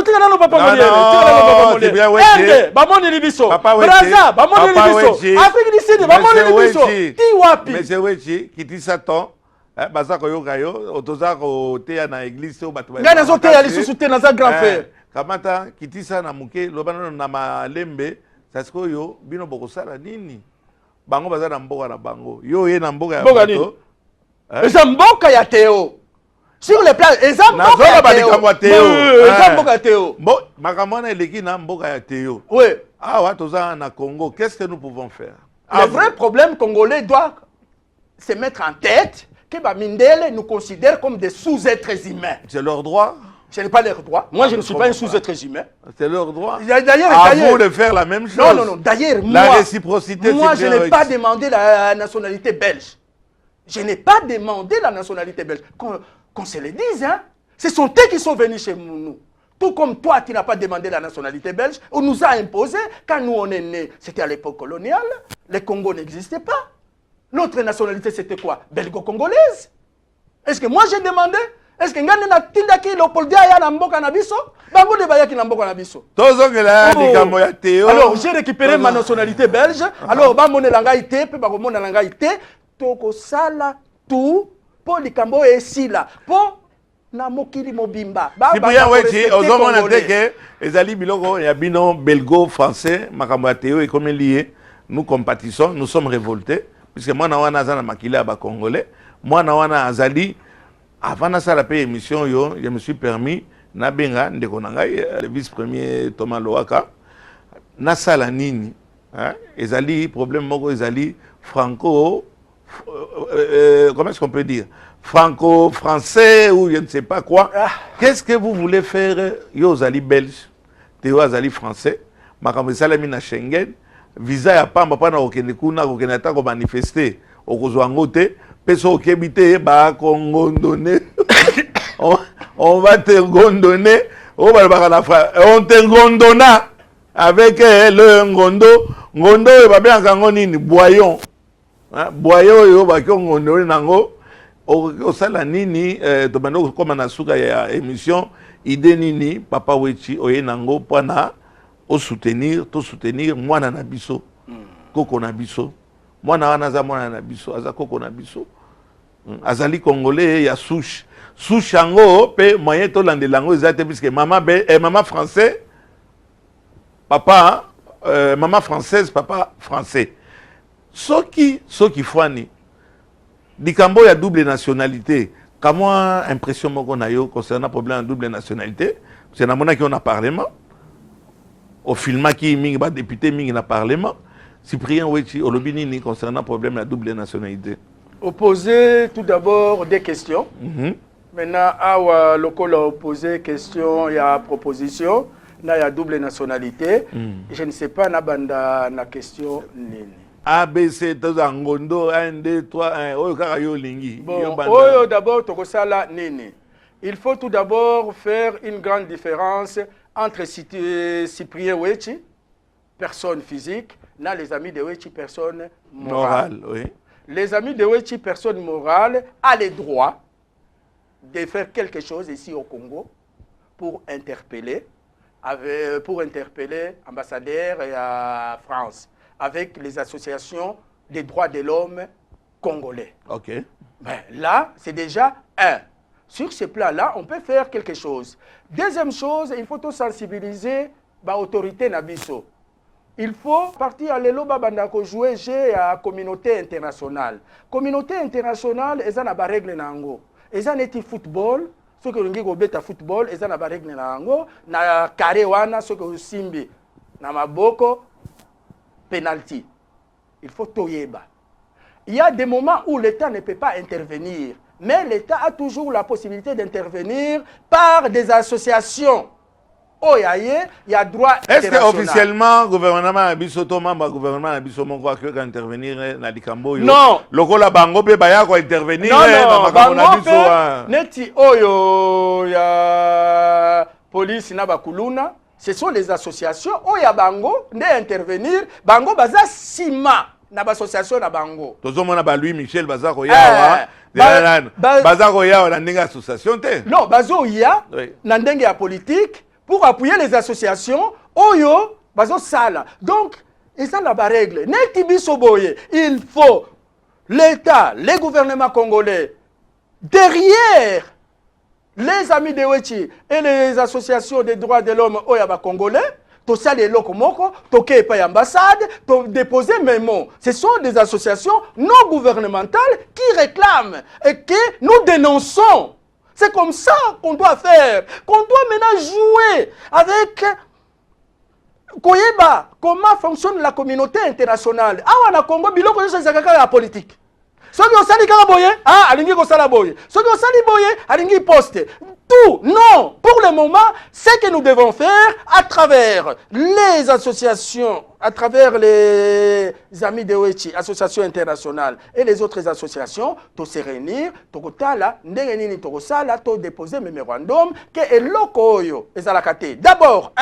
tika nano papa Molière. Ba monde li biso. Braza, ba monde li biso. Afrique du Sud, ba monde li biso. Ti wapi? Monsieur Wechi, kitisa ton. Baza koyoka yo otoza ko teya na église o batu ba ngana zo teya lisusu te na za grand frère kamata kitisa na muke lobana na malembe sasko yo bino bokosala nini bango baza na mboka na bango yo ye na mboka ya bato eza mboka ya Théo sur le plan eza mboka ya Théo eza mboka ya Théo makambo na eleki na mboka ya Théo oui awa toza na Congo qu'est-ce que nous pouvons faire Le vrai problème congolais doit se mettre en tête que Bamindele nous considère comme des sous-êtres humains. C'est leur droit. Ce n'est pas leur droit. Moi, je ne suis pas un sous-être humain. C'est leur droit. D'ailleurs, À vous de faire la même chose. non, non, non. D'ailleurs, La moi, réciprocité, moi, c'est je bien n'ai pas réussi. demandé la nationalité belge. Je n'ai pas demandé la nationalité belge. Qu'on se le dise, hein. Ce sont eux qui sont venus chez nous. Tout comme toi, tu n'as pas demandé la nationalité belge. On nous a imposé. Quand nous, on est nés, c'était à l'époque coloniale. Le Congo n'existait pas. Notre nationalité, c'était quoi? Belgo-congolaise. Est-ce que moi, j'ai demandé? Est-ce que ngani na tinda ki Léopold ya na mboka na biso? Bango de baya ki na mboka na biso. Alors, j'ai récupéré ma nationalité belge. Alors, ba mone langa ite, pe ba mona langa ite, toko sala tout pour likambo esila. Pour na mokili mobimba. Cyprien Weti, ozomona teke ezali biloko ya bino belgo français makambo ya teo comme lié. Nous compatissons, nous sommes révoltés puisque moi na wana azana makila ba congolais, moi na wana azali. Avant de faire la émission, je me suis permis, Nabenga, le vice-premier Thomas Loaka, Nassala Nini, ezali, problème moko ezali, franco, comment est-ce qu'on peut dire, franco-français ou je ne sais pas quoi. Qu'est-ce que vous voulez faire, yo zali belge, Théo azali français, makambo salami na Schengen, visa ya pamba pa na okende kuna, okende atako manifester, okozwa ngote. Peso kebite ba kongondone on va te gondonner on te gondonna avec le ngondo ba bien kango nini boyon boyon yo ba kongondone nango o sala nini to bando comme na suka ya émission idée nini papa Weti oye nango pana o soutenir mwana na biso koko na biso mwana wana za mwana na biso aza koko na biso azali congolais ya souche yango pe moyen to landela ngo ezate puisque maman français papa maman française papa français soki fwani likambo ya double nationalité kamwa impression moko na yo concernant problème de double nationalité c'est na mona qui on a parlement au filma qui mingi ba député mingi na parlement Cyprien Weti olobini concernant le problème de la double nationalité. Opposer tout d'abord des questions. Maintenant, à local a opposé question, il y a proposition, il y a double nationalité. Je ne sais pas na question nini. ABC Ngondo 1 2 3 1 oyo kaka yo lingi. Bon, oyo d'abord tokosala nini. Il faut tout d'abord faire une grande différence entre Cyprien Weti, personne physique, et les amis de Weti, personne morale. Oui. Les amis de Weti, personne morale, a le droit de faire quelque chose ici au Congo pour interpeller l'ambassadeur à France avec les associations des droits de l'homme congolais. Ok. Ben, là, c'est déjà un. Sur ce plan-là, on peut faire quelque chose. Deuxième chose, il faut tout sensibiliser l'autorité Nabiso. Il faut partir à l'éloba bandako jouer à la communauté internationale. Communauté internationale, ils ont des règles nango. Ils ont des football, ceux qui ont des football, ils ont des règles nango. Na carré wana, ceux qui ont simbi, na maboko, penalty. Il faut toyeba. Il y a des moments où l'État ne peut pas intervenir, mais l'État a toujours la possibilité d'intervenir par des associations. Oh, il y a droit. Est-ce que officiellement, le gouvernement a intervenir dans les Cambo? Non. Le Bango peut intervenir dans Bango. Neti Oyo, il y a police Nabakuluna. Ce sont les associations. Oh, il y a Bango, ne intervenir. Bango, baza Sima. Na association na bango. Tozomona ba Louis Michel bazako yawa. Bazako yawa na ndenge association te. Non, bazo ya na ndenge ya politique pour appuyer les associations oyo bazo sala. Donc, et ça la règle. Neti biso boye, il faut l'État, les gouvernements congolais derrière les amis de Weti et les associations des droits de l'homme oyaba congolais. To sali eloko moko, toke pa ambassade, to déposer mes mots. Ce sont des associations non gouvernementales qui réclament et que nous dénonçons. C'est comme ça qu'on doit faire, qu'on doit maintenant jouer avec koyeba comment fonctionne la communauté internationale. Ah, on a Congo, biloko c'est la politique. Ceux qui ont sali boye, ah, alingi ko sala boye. Ceux qui ont sali boye, alingi poste. Tout, non. Pour le moment, ce que nous devons faire à travers les associations, à travers les amis de Wechi, associations internationales et les autres associations, to se réunir, to kotala, ndenge nini to kosala, to déposer mémorandum, que eloko oyo ezalakate. D'abord,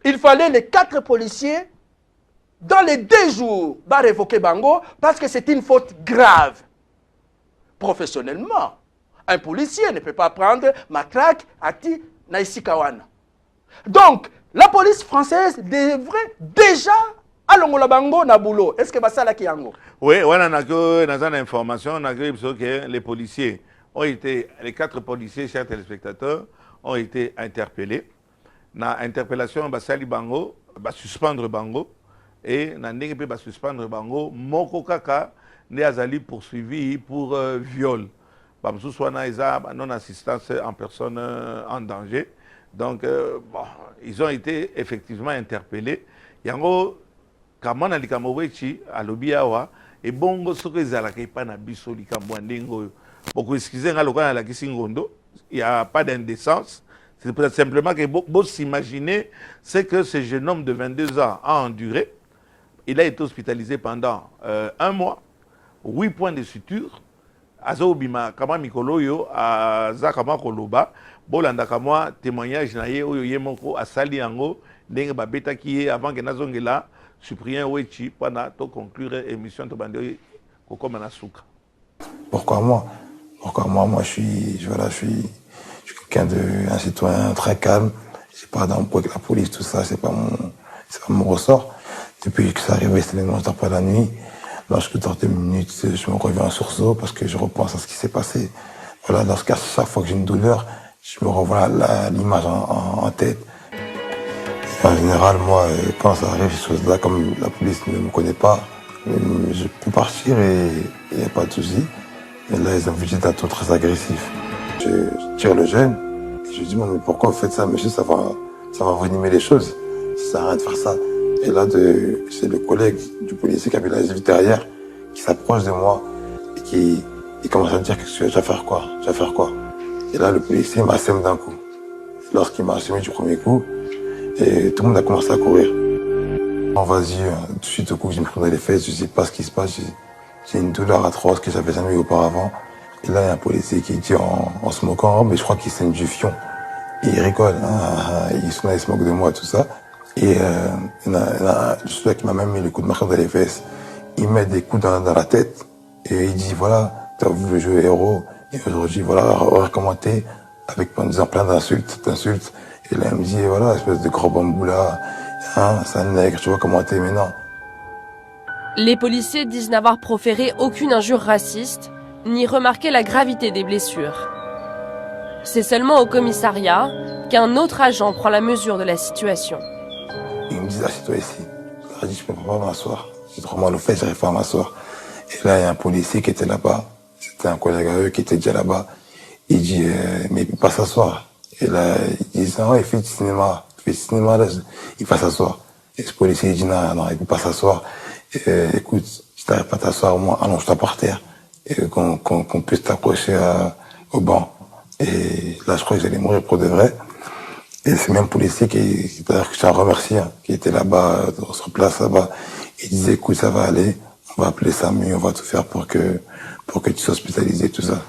il fallait les 4 policiers dans les 2 jours, bah révoquer Bango parce que c'est une faute grave. Professionnellement, un policier ne peut pas prendre matraque à ti naïsikawana. Donc, la police française devrait déjà alongola Bango na boulot. Est-ce que ça là qui yango? Oui, on a une information, on a que les policiers ont été, les 4 policiers, chers téléspectateurs, ont été interpellés. Dans l'interpellation, Basali Bango, suspendre Bango. Et na ndenge pe suspendre bango moko kaka ne azali poursuivi pour viol. Bamsou swana eza non assistance en personne en danger. Donc bon, ils ont été effectivement interpellés. Yango kamana likamowechi alobi awa et bongo soko ezala ke pa na biso likambo ndengo. Beaucoup excusez nga lokana la kisingondo, il y a pas d'indécence. C'est peut-être simplement que vous s'imaginez c'est que ce jeune homme de 22 ans a enduré. Il a été hospitalisé pendant 1 mois, 8 points de suture. Azo bima kama mikolo yo aza kama koloba bolanda kama témoignage na ye oyo yemoko asali yango ndenge babetaki ye avant que nazongela Cyprien Wechi pendant to conclure émission to bande kokoma na suka. Pourquoi moi? Moi je suis quelqu'un un citoyen très calme. J'ai pas d'embrouille avec la police, tout ça, c'est pas mon ressort. Depuis que ça arrivait, c'était les tard pas la nuit. Lorsque je dors 2 minutes, je me reviens en sursaut parce que je repense à ce qui s'est passé. Voilà, chaque fois que j'ai une douleur, je me revois l'image en tête. Et en général, moi, quand ça arrive, ces choses-là, comme la police ne me connaît pas, je peux partir et il n'y a pas de souci. Mais là, ils ont vu que j'étais un ton très agressif. Je tire le jeune et je lui dis, mais pourquoi vous faites ça, monsieur, ça va venimer les choses. Ça sert à rien de faire ça. Et là, c'est le collègue du policier qui avait la vie derrière, qui s'approche de moi et qui commence à me dire que je vais faire quoi. Et là, le policier m'assème d'un coup. Lorsqu'il m'a assemé du premier coup, et tout le monde a commencé à courir. Vas-y, tout de suite au coup, je me prenais les fesses, je sais pas ce qui se passe. J'ai une douleur atroce que j'avais jamais eu auparavant. Et là, il y a un policier qui dit en se moquant, mais je crois qu'il saigne du fion. Et il rigole, il se moque de moi, tout ça. Et il y a celui qui m'a même mis le coup de marteau dans les fesses. Il met des coups dans la tête et il dit voilà, tu as vu le jeu héros et aujourd'hui voilà, recommenté avec en disant plein d'insultes. Et là il me dit voilà, espèce de gros bambou là, c'est un nègre, tu vois commenter mais non. Les policiers disent n'avoir proféré aucune injure raciste, ni remarqué la gravité des blessures. C'est seulement au commissariat qu'un autre agent prend la mesure de la situation. Ils me disent, assieds-toi ici. Je leur ai dit, je ne peux pas m'asseoir. J'ai trop mal aux fesses, j'arrive pas à m'asseoir. Et là, il y a un policier qui était là-bas. C'était un collègue à eux qui était déjà là-bas. Il dit, mais il peut pas s'asseoir. Et là, ils disent, il fait du cinéma. Là, il va s'asseoir. Et ce policier, il dit, non, il peut pas s'asseoir. Écoute, si t'arrives pas à t'asseoir, au moins, allonge-toi par terre. Et qu'on puisse t'approcher au banc. Et là, je crois que j'allais mourir pour de vrai. Et c'est même policier d'ailleurs que je tiens à remercier, qui était là-bas, sur place là-bas. Il disait, écoute, ça va aller, on va appeler Samy, on va tout faire pour que tu sois hospitalisé, tout ça.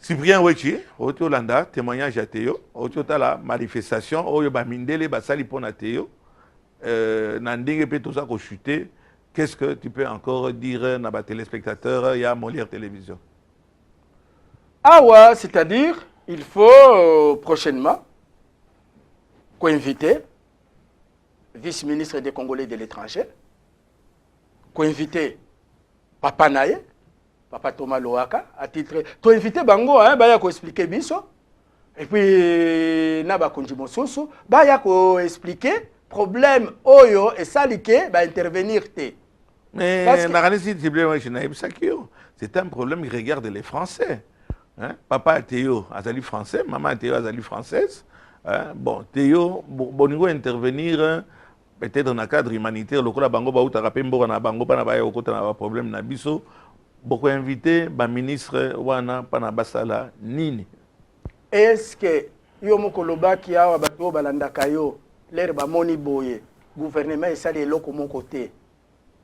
Cyprien Wechi, Oto Landa, témoignage à Théo, Oto la manifestation, Oyo Bamindele, Basali Pona Théo, Nandingue Petosa ko chuté. Qu'est-ce que tu peux encore dire à nos téléspectateurs, il y a Molière Télévision? Ah ouais, c'est-à-dire, il faut prochainement co-inviter vice-ministre des Congolais de l'étranger, co-inviter Papa Naye, Papa Thomas Loaka, à titre... Co-inviter Bango, baya ko expliquer biso, et puis Naba Konjimososo, baya ko expliquer problème oyo et salike, ba intervenir te. Mais c'est un problème qui regarde les Français. Hein? Papa Théo Azali français, maman Théo Azali française. Bon, Théo, boningo intervenir peut-être dans le cadre humanitaire, le cas bango ba utaka pembo na bango pa na ba yoko na ba problème na biso, beaucoup invité ba ministre wana pa na basala nini. Est-ce que yo moko lobaki awa bato balandaka yo l'air ba moni boye gouvernement esali eloko moko te.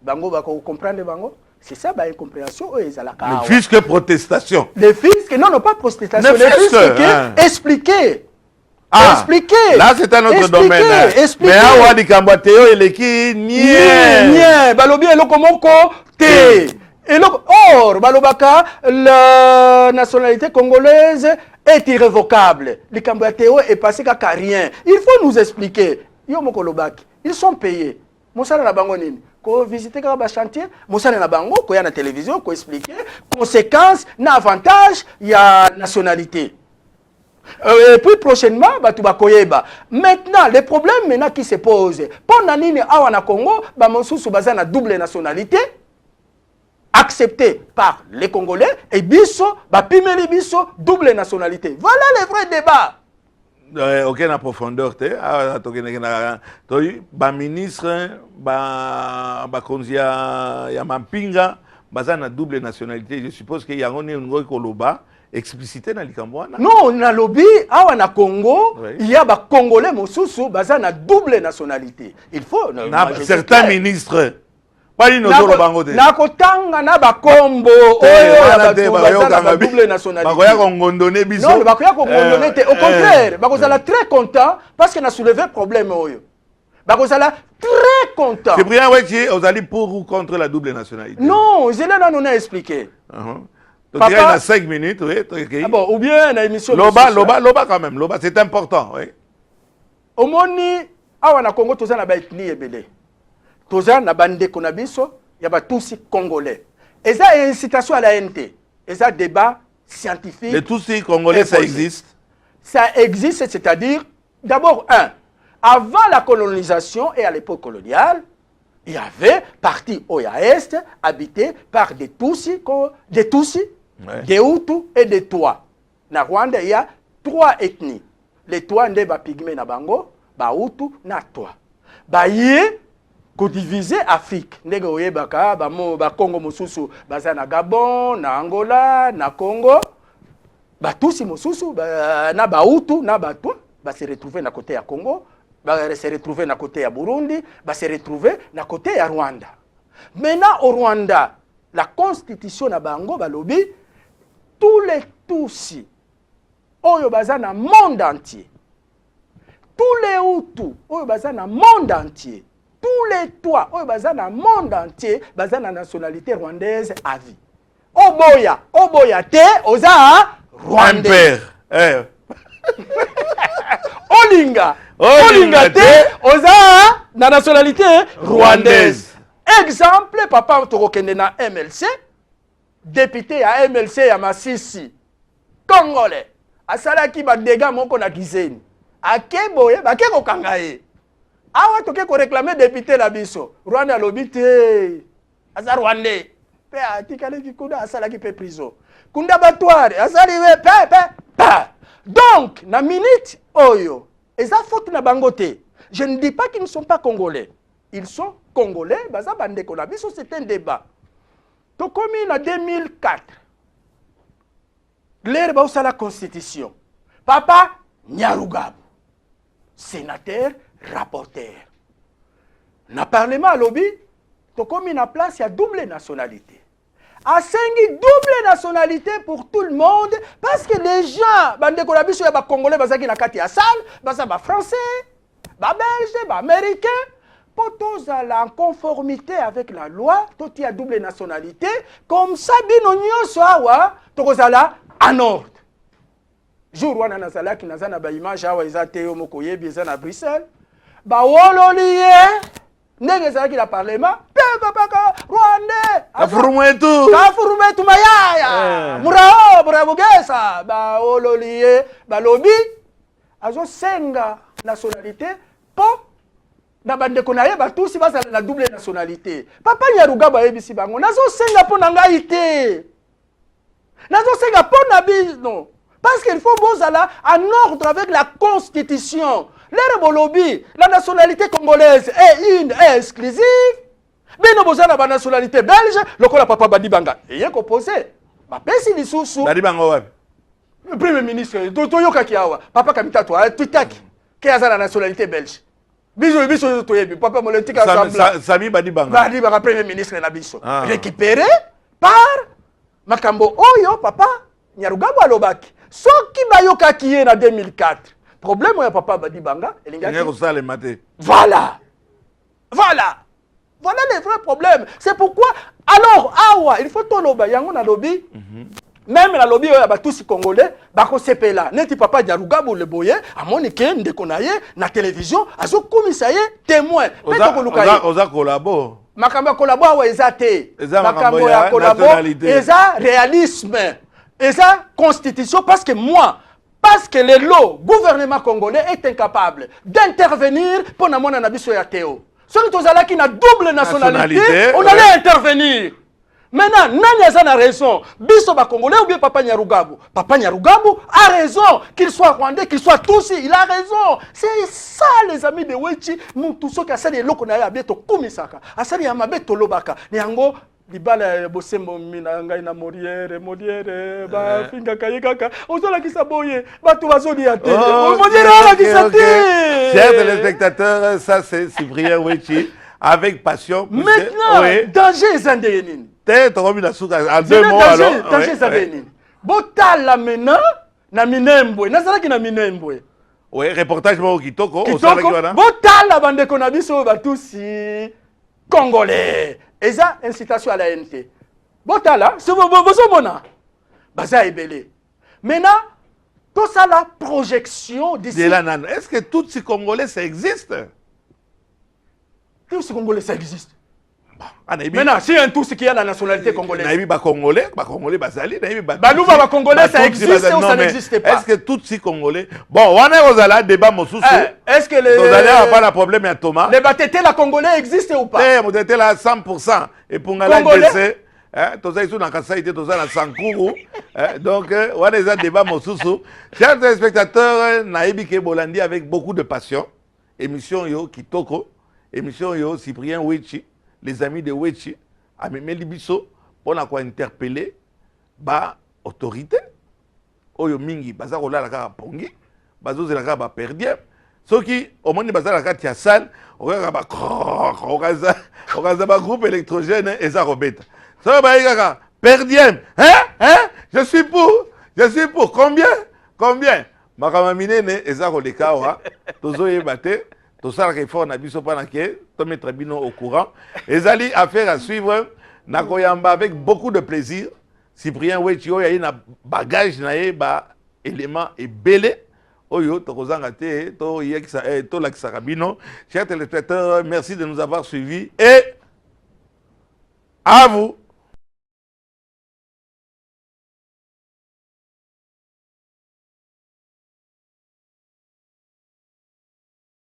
Bango ba ko comprendre bango? C'est ça ba incompréhension et ezalaka awa. Le fisc protestation. Le fisc non pas protestation, le fisc expliquer. Expliquer. Là c'est un autre domaine. Mais awa di kambateo eleki nie. Balobi eloko moko te. Or balobaka la nationalité congolaise est irrévocable. Le kambateo est passé qu'à rien. Il faut nous expliquer. Yo moko lobaki. Ils sont payés. Mosala na bango nini? Ko visiter ka ba chantier, mosala na bango ko ya na télévision ko expliquer conséquences na avantage ya nationalité. Et puis prochainement batu bakoyeba. Maintenant les problèmes maintenant qui se posent. Pendant nini awa na Congo ba mosusu baza na double nationalité accepté par les Congolais et biso ba pimeli biso double nationalité. Voilà le vrai débat. Aucune profondeur te ba ministre ba konzia ya mampinga baza na double nationalité. Je suppose que yango ngo koloba explicité na likambo wana. Non, na lobby awa na Congo, il y a ba congolais mosusu baza na double nationalité. Il faut certains ministres nakotanga na bakombo oyo na double nationalité. Bakoya kongondone biso. Non, bakoya kongondone te. Au contraire, bakozala très content parce que na soulevé problème oyo. Bakozala très content. C'est bien ouais qui vous allez pour ou contre la double nationalité. Non, je l'ai non expliqué. Donc il y a 5 minutes, oui. Ah bon, ou bien na émission Loba quand même, Loba c'est important, oui. Omoni awa na Congo toza na ba ethnie ebele. Toza na bande konabiso ya ba Tutsi congolais. Et ça est incitation à la NT. Et ça débat scientifique. Les Tutsis congolais ça existe. Ça existe, c'est-à-dire d'abord avant la colonisation et à l'époque coloniale, il y avait partie Oya Est habité par des Tutsis, des Hutus et des Twa. Na Rwanda, il y a 3 ethnies. Les Twa nde ba pygmée na bango, ba Hutu na Twa. Ba yé ko diviser Afrique. Ndenge oyebaka ba Congo mosusu baza na Gabon, na Angola, na Congo. Ba Tutsi mosusu na ba Hutu na ba Twa ba se retrouver na côté ya Congo. Va se retrouver à côté de Burundi, va se retrouver à côté de Rwanda. Maintenant au Rwanda, la constitution na bango balobi tous les Tutsis oyo baza na monde entier. Tous les Hutus oyo baza na monde entier. Tous les Twa oyo baza na monde entier, baza na nationalité rwandaise à vie. Oboya te oza rwandais. Olinga te oza na nationalité rwandaise. Exemple, papa tokokende na MLC, député à MLC ya Masisi, congolais, asalaki ba dégâts moko na Kiseni. Akeboye bakeko kangaye. Awa toke ko réclamer député la biso. Rwanda lobité. Asa rwandais. Pe atikale kikuda asalaki pe prison. Kunda batware asali we pe. Donc, na minute oyo, eza faute na bangote. Je ne dis pas qu'ils ne sont pas congolais. Ils sont congolais, baza bande konabiso, c'est un débat. To komi na 2004. L'air ba la constitution. Papa Nyarugabo, sénateur, rapporteur. Na parlement lobby, to komi na place ya double nationalité. A sengi double nationalité pour tout le monde parce que les gens bande ko biso ya ba congolais bazaki na kati ya salle baza ba français ba belge ba américain pour tous en conformité avec la loi tout y a double nationalité comme ça bino nyoso awa tokozala en ordre jour wana nazala ki nazana ba image awa ezate yo moko yebi ezana Bruxelles ba wololiye ndenge ezalaki na parlement pepapaka rwandais kafurumetu mayaya murao burabugesa baololiye balobi azosenga nationalité po na bandeko na ye batusi bazala na double nationalité. Papa Nyarugabo ayebisi bango nazosenga po na ngai te, nazosenga po na bino Parce qu'il faut bozala en ordre avec la constitution. L'ère lobby, la nationalité congolaise est une et exclusive. Bino bozala la nationalité belge, le kola papa Badibanga. Et il y a opposé. Ma pesi li susu. Badibanga wapi? Le premier ministre, Toyoka Kiawa, papa Kamita toi, Tutaki, qui a la nationalité belge. Bisous, bisous, papa Molentika Sami Badibanga. Badibanga, premier ministre de la Bisso. Récupéré par Makambo Oyo, papa Nyarugabo Alobaki. Soki Bayoka qui est en 2004. Problème, il y a papa Badibanga. Voilà. Voilà. Voilà les vrais problèmes. C'est pourquoi, alors, awa, il faut tout l'oba, yango na lobby. Même la lobby, il y a tous les Congolais, bako sepela. Neti papa Diarugabo le boye, à Monique, ndekonaye, na télévision, azo komisaye, témoin. Oza collabo. Makamba collabo awa ezate. Makambo ya collabo, eza réalisme. Eza constitution, parce que moi, parce que le gouvernement congolais est incapable d'intervenir pour na mona na biso ya Théo. Celui qui a double nationalité, on allait intervenir. Maintenant, Nani a raison. Biso ba Congolais ou bien Papa Nyarugabo. Papa Nyarugabo a raison. Qu'il soit rwandais, qu'il soit tous, il a raison. C'est ça, les amis de Wechi. Nous, tous ceux qui ont fait des locaux, à Beto Kumisaka, à Sali Amabeto Lobaka. Niango, Libala Bosembo Minanga na Moriere, ba Finga Kayekaka. Ozola qui s'aboye, Batu Bazoli à terre. Moriere qui s'attire. Chers téléspectateurs, ça c'est Cyprien Wechi. Avec passion. Maintenant, danger Zandénine. En deux mots alors. Danger Zandénine. Botala maintenant, na Minembwe. Nazala ki na Minembwe. Oui, reportage mo Kitoko. Botala bande konabiso batusi Congolais. Et ça, incitation à la NT. Botala, c'est vous mona. Baza ebele. Maintenant, tout ça la projection d'ici. Est-ce que tous ces Congolais ça existe? Tous ces Congolais, ça existe. Maintenant, si un tout ce qui a la nationalité congolaise. Congolais, Congolais, ça existe ou ça n'existe pas? Est-ce que tous ces Congolais. Bon, on est aux alades débat Mosusu. Est-ce que les. Vous allez avoir un problème à Thomas. Les Batété, la Congolais existent ou pas? Vous êtes là à 100%. Et pour la DC, tous ça, ils sont dans Kassai, tous ça dans Sankourou. Donc, on est à débat Mosusu. Chers téléspectateurs, Naïbi Kebolandi avec beaucoup de passion. Émission Yo Kitoko. Émission Yo Cyprien Wechi, les amis de Wechi, à Memeli Bisso, pour interpeller ba autorité. Oyo mingi, baza kola la kaka pongi, bazo ze la kaka ba perdien. Ceux qui, au moins, baza la kaka tiasal, okaza ba groupe électrogène et ça robeta. Ça ba kaka perdien, je suis pour, combien? Makamamine ne eza koleka wa, tozo yebate. Tout ça, il faut mettre Bino au courant. Les alliés affaire à suivre, Nakoyamba avec beaucoup de plaisir. Cyprien Wechio, il y a un bagage, il élément et belé. Oyo, Tokozangate, to Laksarabino. Chers téléspectateurs, merci de nous avoir suivis et à vous.